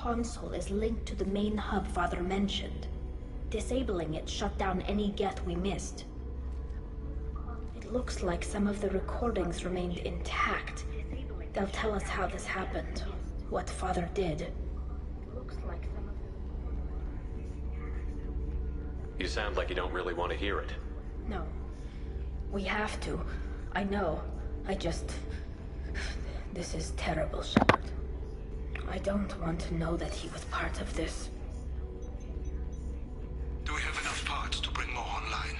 console is linked to the main hub Father mentioned. Disabling it shut down any Geth we missed. It looks like some of the recordings remained intact. They'll tell us how this happened, what Father did. You sound like you don't really want to hear it. No. We have to. I know. This is terrible, Shepard. I don't want to know that he was part of this. Do we have enough parts to bring more online?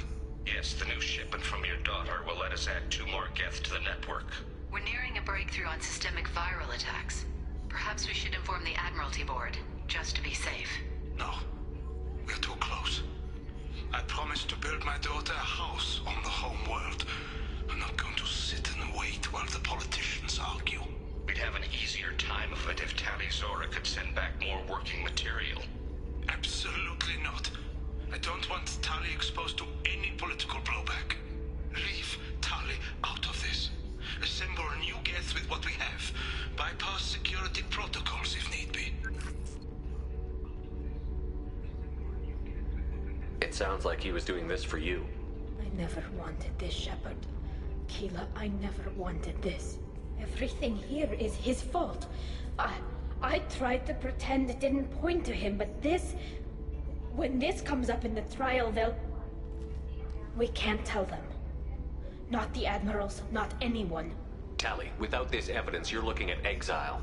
Yes, the new shipment from your daughter will let us add 2 more Geth to the network. We're nearing a breakthrough on systemic viral attacks. Perhaps we should inform the Admiralty Board, just to be safe. No. We're too close. I promised to build my daughter a house on the home world. I'm not going to sit and wait while the politicians argue. We'd have an easier time of it if Tali Zora could send back more working material. Absolutely not. I don't want Tali exposed to any political blowback. Leave Tali out of this. Assemble new Geth with what we have. Bypass security protocols if need be. It sounds like he was doing this for you. I never wanted this, Shepard. Keela, I never wanted this. Everything here is his fault. I tried to pretend it didn't point to him, but this... When this comes up in the trial, they'll... We can't tell them. Not the Admirals, not anyone. Tali, without this evidence, you're looking at exile.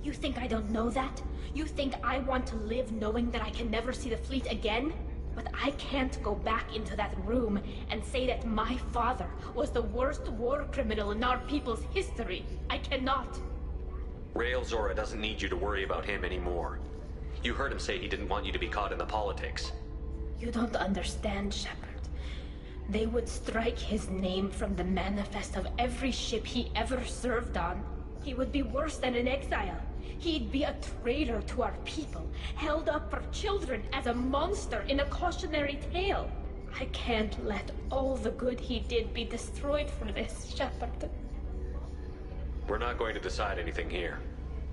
You think I don't know that? You think I want to live knowing that I can never see the fleet again? But I can't go back into that room and say that my father was the worst war criminal in our people's history. I cannot. Rael Zora doesn't need you to worry about him anymore. You heard him say he didn't want you to be caught in the politics. You don't understand, Shepard. They would strike his name from the manifest of every ship he ever served on. He would be worse than an exile. He'd be a traitor to our people, held up for children as a monster in a cautionary tale. I can't let all the good he did be destroyed for this, Shepard. We're not going to decide anything here.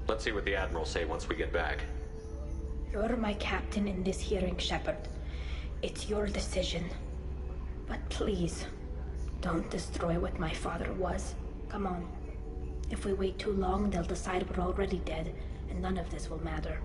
Let's see what the Admirals say once we get back. You're my captain in this hearing, Shepard. It's your decision. But please, don't destroy what my father was. Come on. If we wait too long, they'll decide we're already dead, and none of this will matter.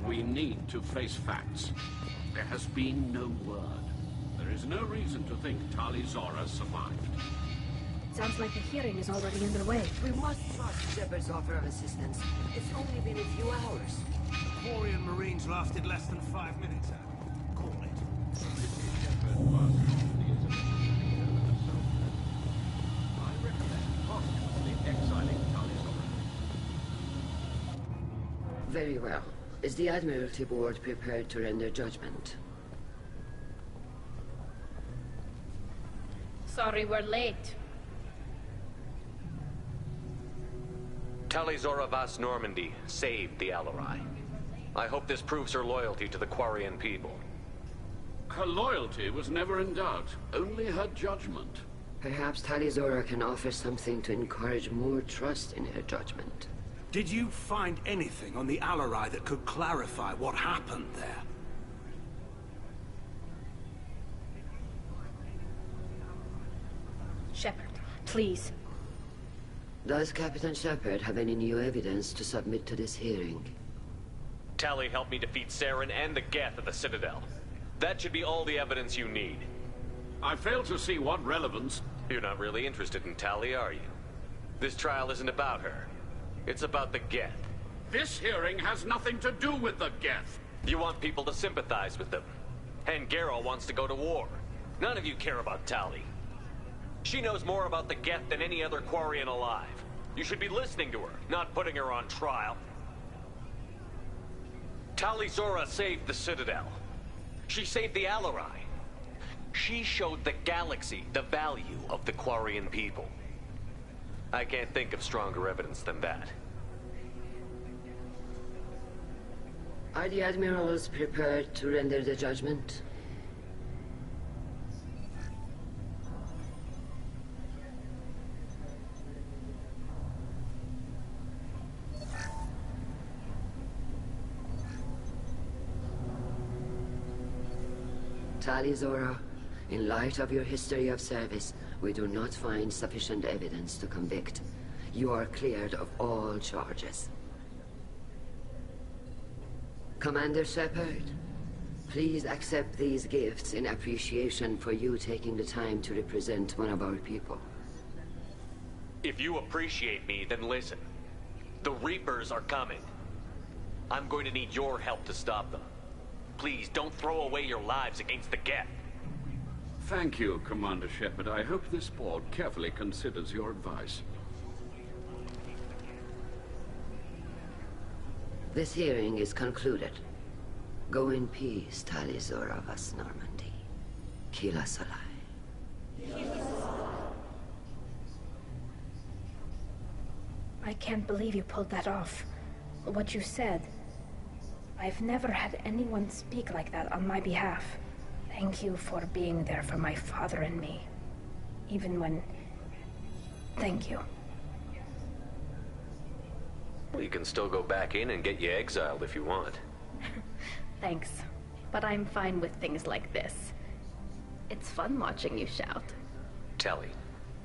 We need to face facts. There has been no word. There is no reason to think Tali Zora survived. Sounds like the hearing is already underway. We must trust Shepard's offer of assistance. It's only been a few hours. The Quarian Marines lasted less than 5 minutes. Call it. I recommend posthumously exiling Tali Zora. Very well. Is the Admiralty Board prepared to render judgment? Sorry we're late. Tali Zora Vas Normandy saved the Alarai. I hope this proves her loyalty to the Quarian people. Her loyalty was never in doubt, only her judgment. Perhaps Tali Zora can offer something to encourage more trust in her judgment. Did you find anything on the Alarai that could clarify what happened there? Shepard, please. Does Captain Shepard have any new evidence to submit to this hearing? Tali helped me defeat Saren and the Geth at the Citadel. That should be all the evidence you need. I fail to see what relevance... You're not really interested in Tali, are you? This trial isn't about her. It's about the Geth. This hearing has nothing to do with the Geth. You want people to sympathize with them. And Garrow wants to go to war. None of you care about Tali. She knows more about the Geth than any other Quarian alive. You should be listening to her, not putting her on trial. Tali Zora saved the Citadel. She saved the Alarai. She showed the galaxy the value of the Quarian people. I can't think of stronger evidence than that. Are the admirals prepared to render the judgment? Tali Zora, in light of your history of service, we do not find sufficient evidence to convict. You are cleared of all charges. Commander Shepard, please accept these gifts in appreciation for you taking the time to represent one of our people. If you appreciate me, then listen. The Reapers are coming. I'm going to need your help to stop them. Please, don't throw away your lives against the Geth. Thank you, Commander Shepard. I hope this board carefully considers your advice. This hearing is concluded. Go in peace, Tali Zora vas Normandy. Kila Salai. I can't believe you pulled that off. What you said. I've never had anyone speak like that on my behalf. Thank you for being there for my father and me. Even when... Thank you. Well, you can still go back in and get you exiled if you want. Thanks. But I'm fine with things like this. It's fun watching you shout. Tali,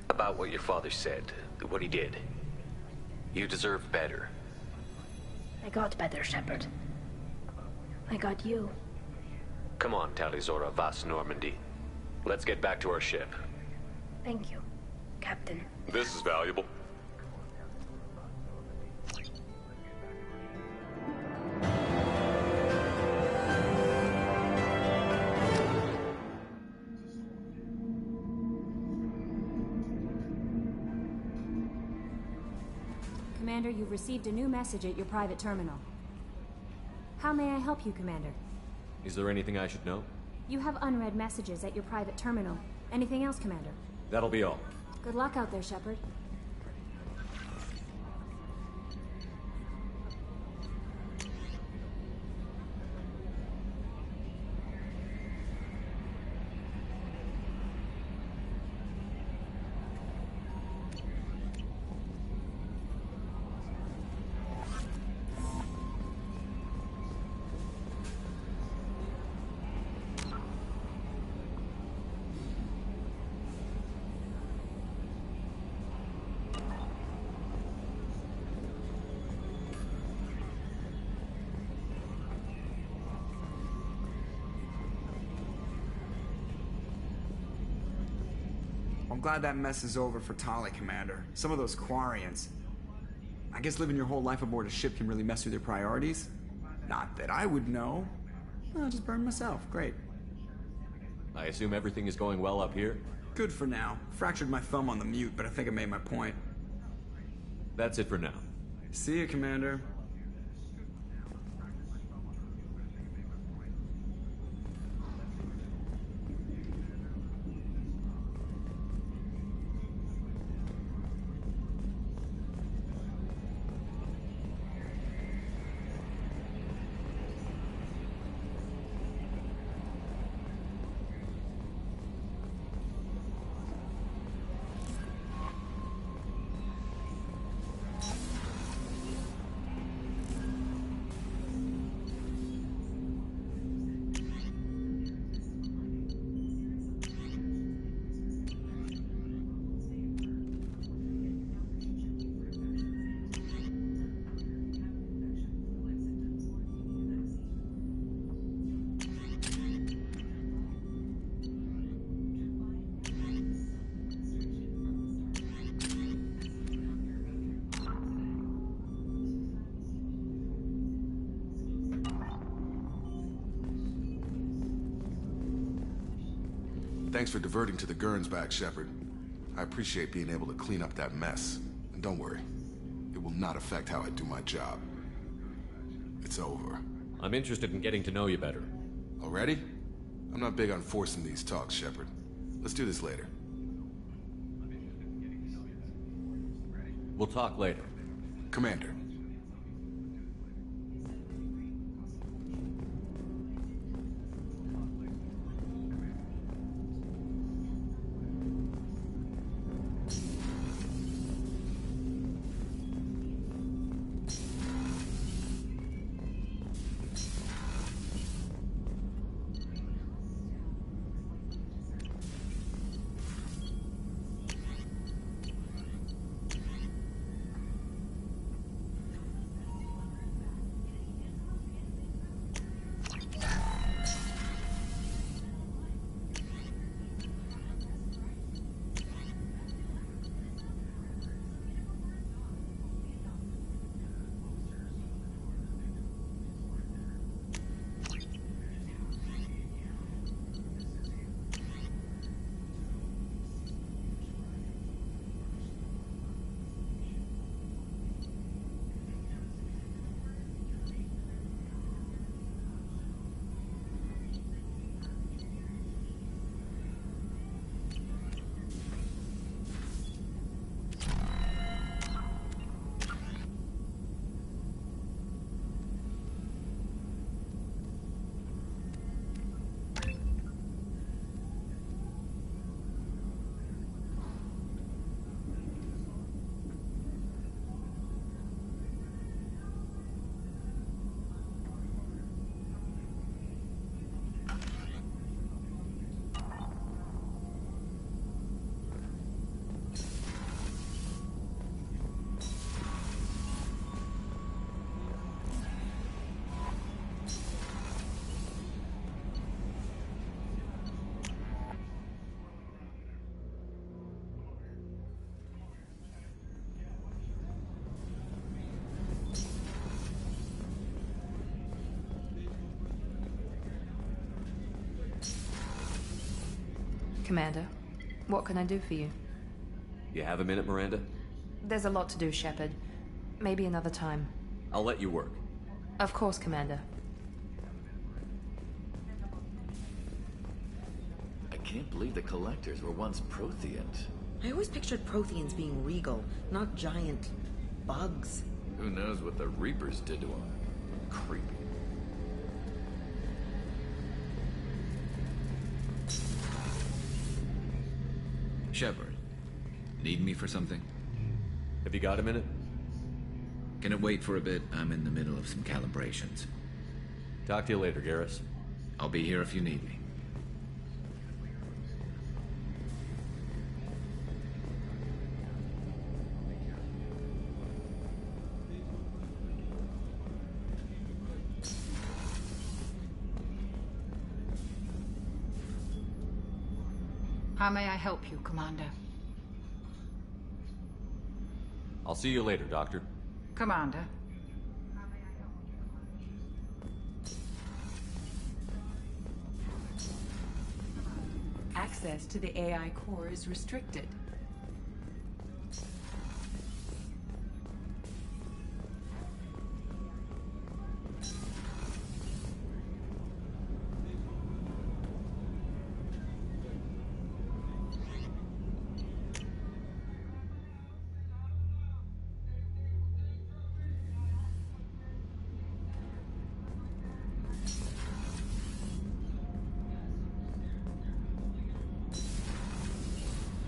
about what your father said, what he did. You deserve better. I got better, Shepard. I got you. Come on, Tali Zora vas Normandy. Let's get back to our ship. Thank you, Captain. This is valuable. Commander, you've received a new message at your private terminal. How may I help you, Commander? Is there anything I should know? You have unread messages at your private terminal. Anything else, Commander? That'll be all. Good luck out there, Shepard. I'm glad that mess is over for Tali, Commander. Some of those Quarians. I guess living your whole life aboard a ship can really mess with your priorities. Not that I would know. I'll just burn myself. Great. I assume everything is going well up here? Good for now. Fractured my thumb on the mute, but I think I made my point. That's it for now. See you, Commander. Thanks for diverting to the Gurns back, Shepard. I appreciate being able to clean up that mess. And don't worry, it will not affect how I do my job. It's over. I'm interested in getting to know you better. Already? I'm not big on forcing these talks, Shepard. Let's do this later. We'll talk later. Commander. Commander, what can I do for you? You have a minute, Miranda? There's a lot to do, Shepard. Maybe another time. I'll let you work. Of course, Commander. I can't believe the Collectors were once Protheans. I always pictured Protheans being regal, not giant bugs. Who knows what the Reapers did to them? Creepy. Shepard, need me for something? Have you got a minute? Can it wait for a bit? I'm in the middle of some calibrations. Talk to you later, Garrus. I'll be here if you need me. How may I help you, Commander? I'll see you later, Doctor. Commander. Access to the AI core is restricted.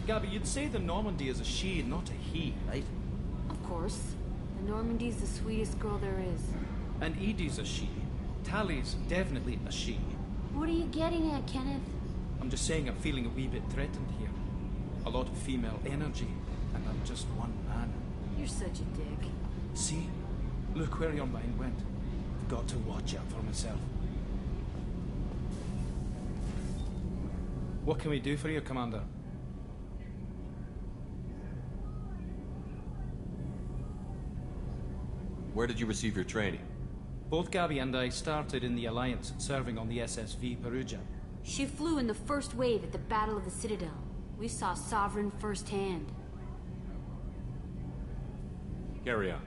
Gabby, you'd say the Normandy is a she, not a he, right? Of course. The Normandy's the sweetest girl there is. And Edie's a she. Tally's definitely a she. What are you getting at, Kenneth? I'm just saying I'm feeling a wee bit threatened here. A lot of female energy, and I'm just one man. You're such a dick. See? Look where your mind went. I've got to watch out for myself. What can we do for you, Commander? Where did you receive your training? Both Gabby and I started in the Alliance, serving on the SSV Perugia. She flew in the first wave at the Battle of the Citadel. We saw Sovereign firsthand. Carry on.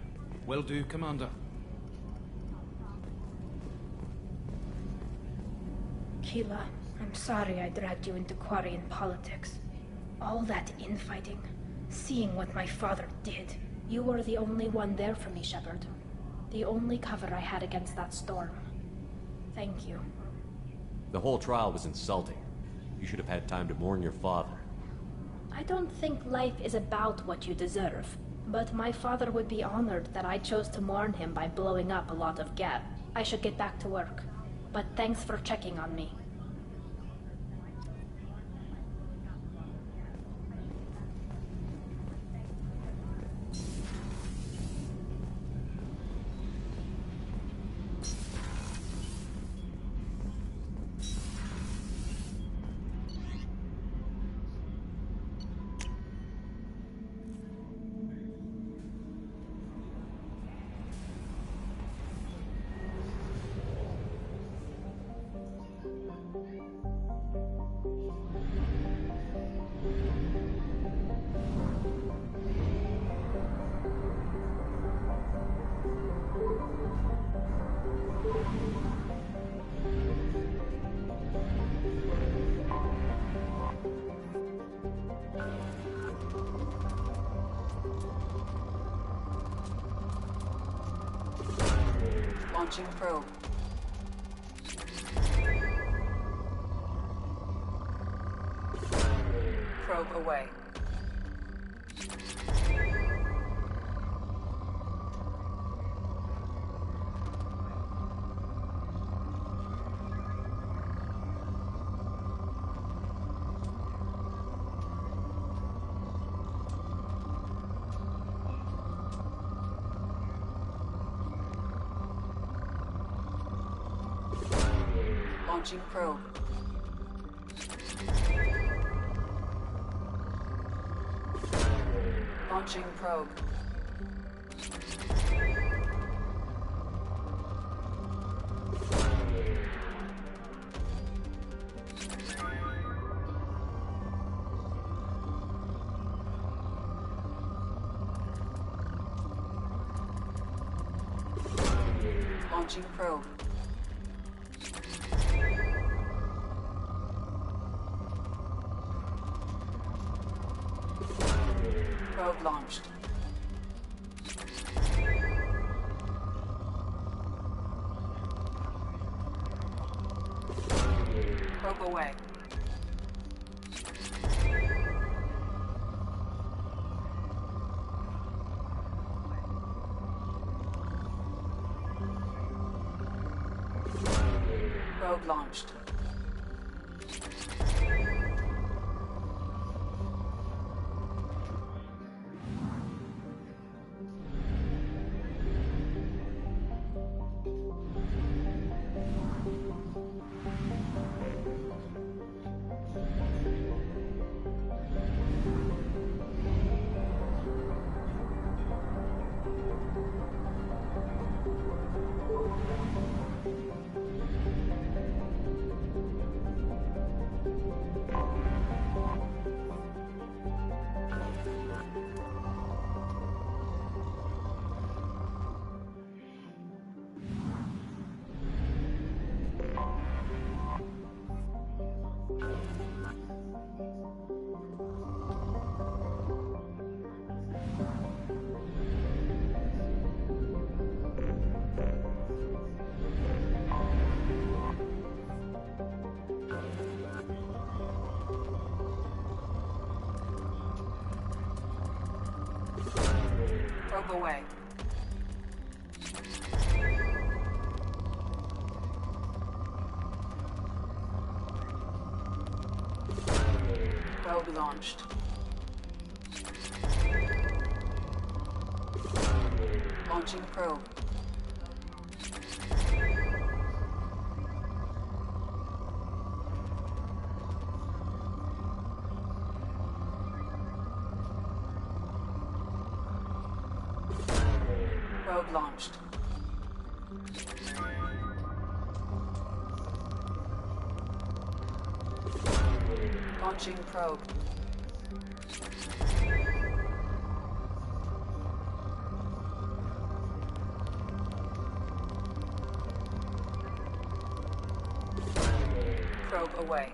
Will do, Commander. Keela, I'm sorry I dragged you into Quarian politics. All that infighting, seeing what my father did. You were the only one there for me, Shepard. The only cover I had against that storm. Thank you. The whole trial was insulting. You should have had time to mourn your father. I don't think life is about what you deserve, but my father would be honored that I chose to mourn him by blowing up a lot of gas. I should get back to work, but thanks for checking on me. Launching probe. Probe away. Launching probe. Launching probe. Launching probe. Probe launched. Probe away. Probe launched. Probe away. Probe launched. Launching probe. Probe launched. Launching probe. Probe away.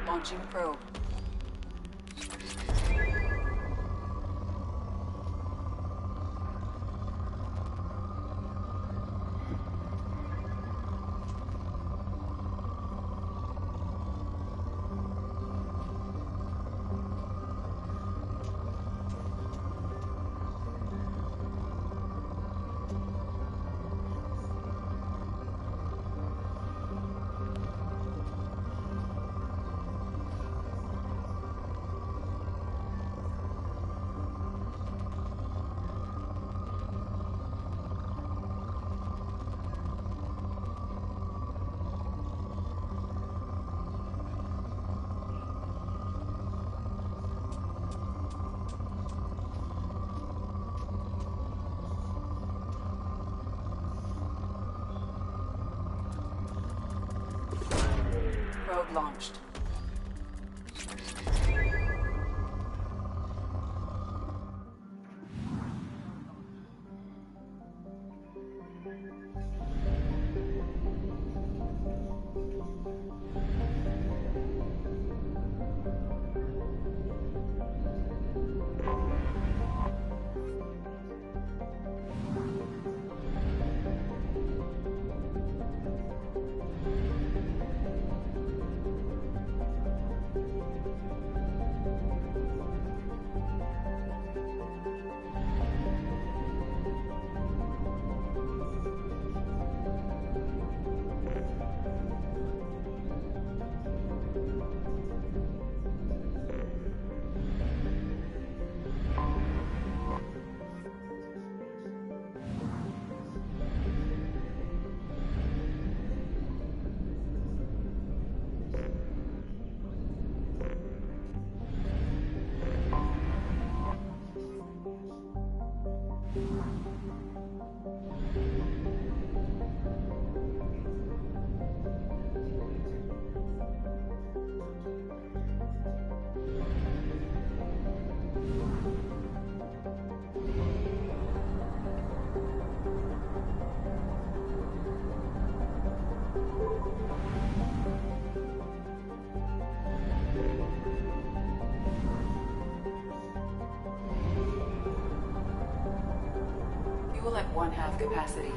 Launching probe. Probe launched. Fuel at 1/2 capacity.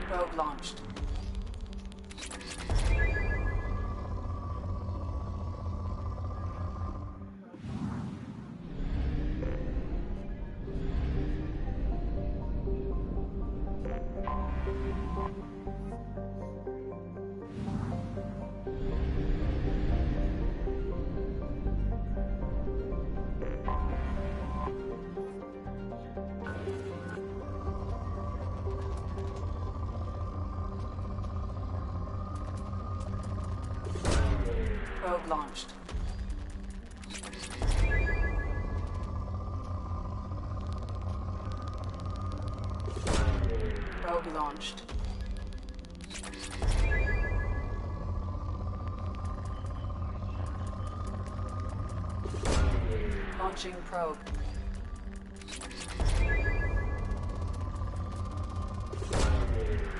Probe launched. Probe launched. Probe launched. Launching probe.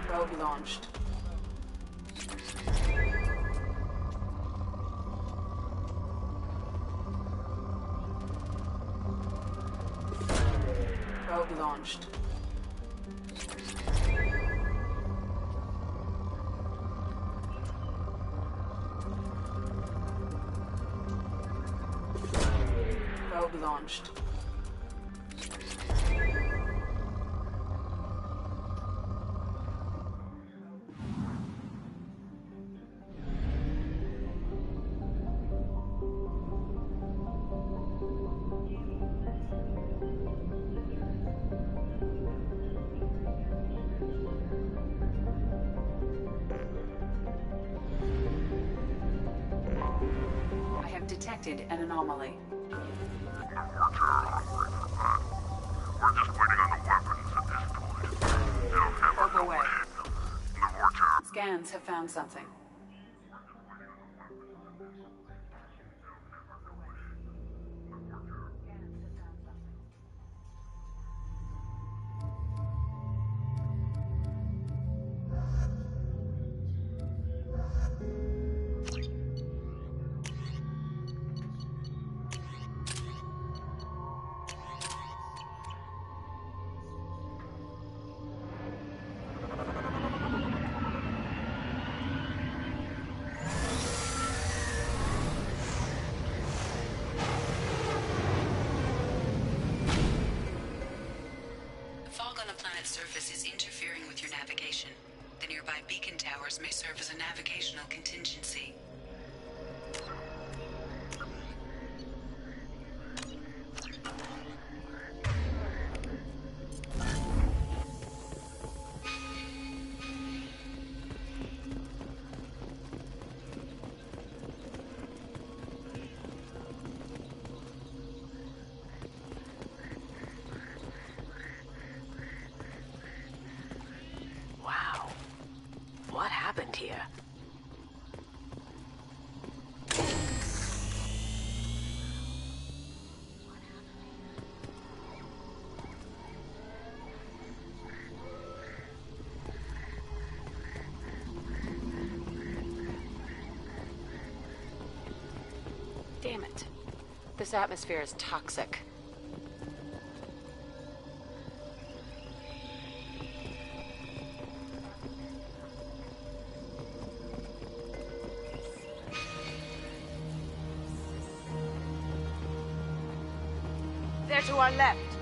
Probe launched. Probe launched. Probe launched. I have detected an anomaly. We're just waiting on the weapons at this point. They'll never Probe go away. ahead. The vortex. Scans have found something. surface is interfering with your navigation. The nearby beacon towers may serve as a navigational contingency. Wow. What happened here? Damn it. This atmosphere is toxic. They're to our left.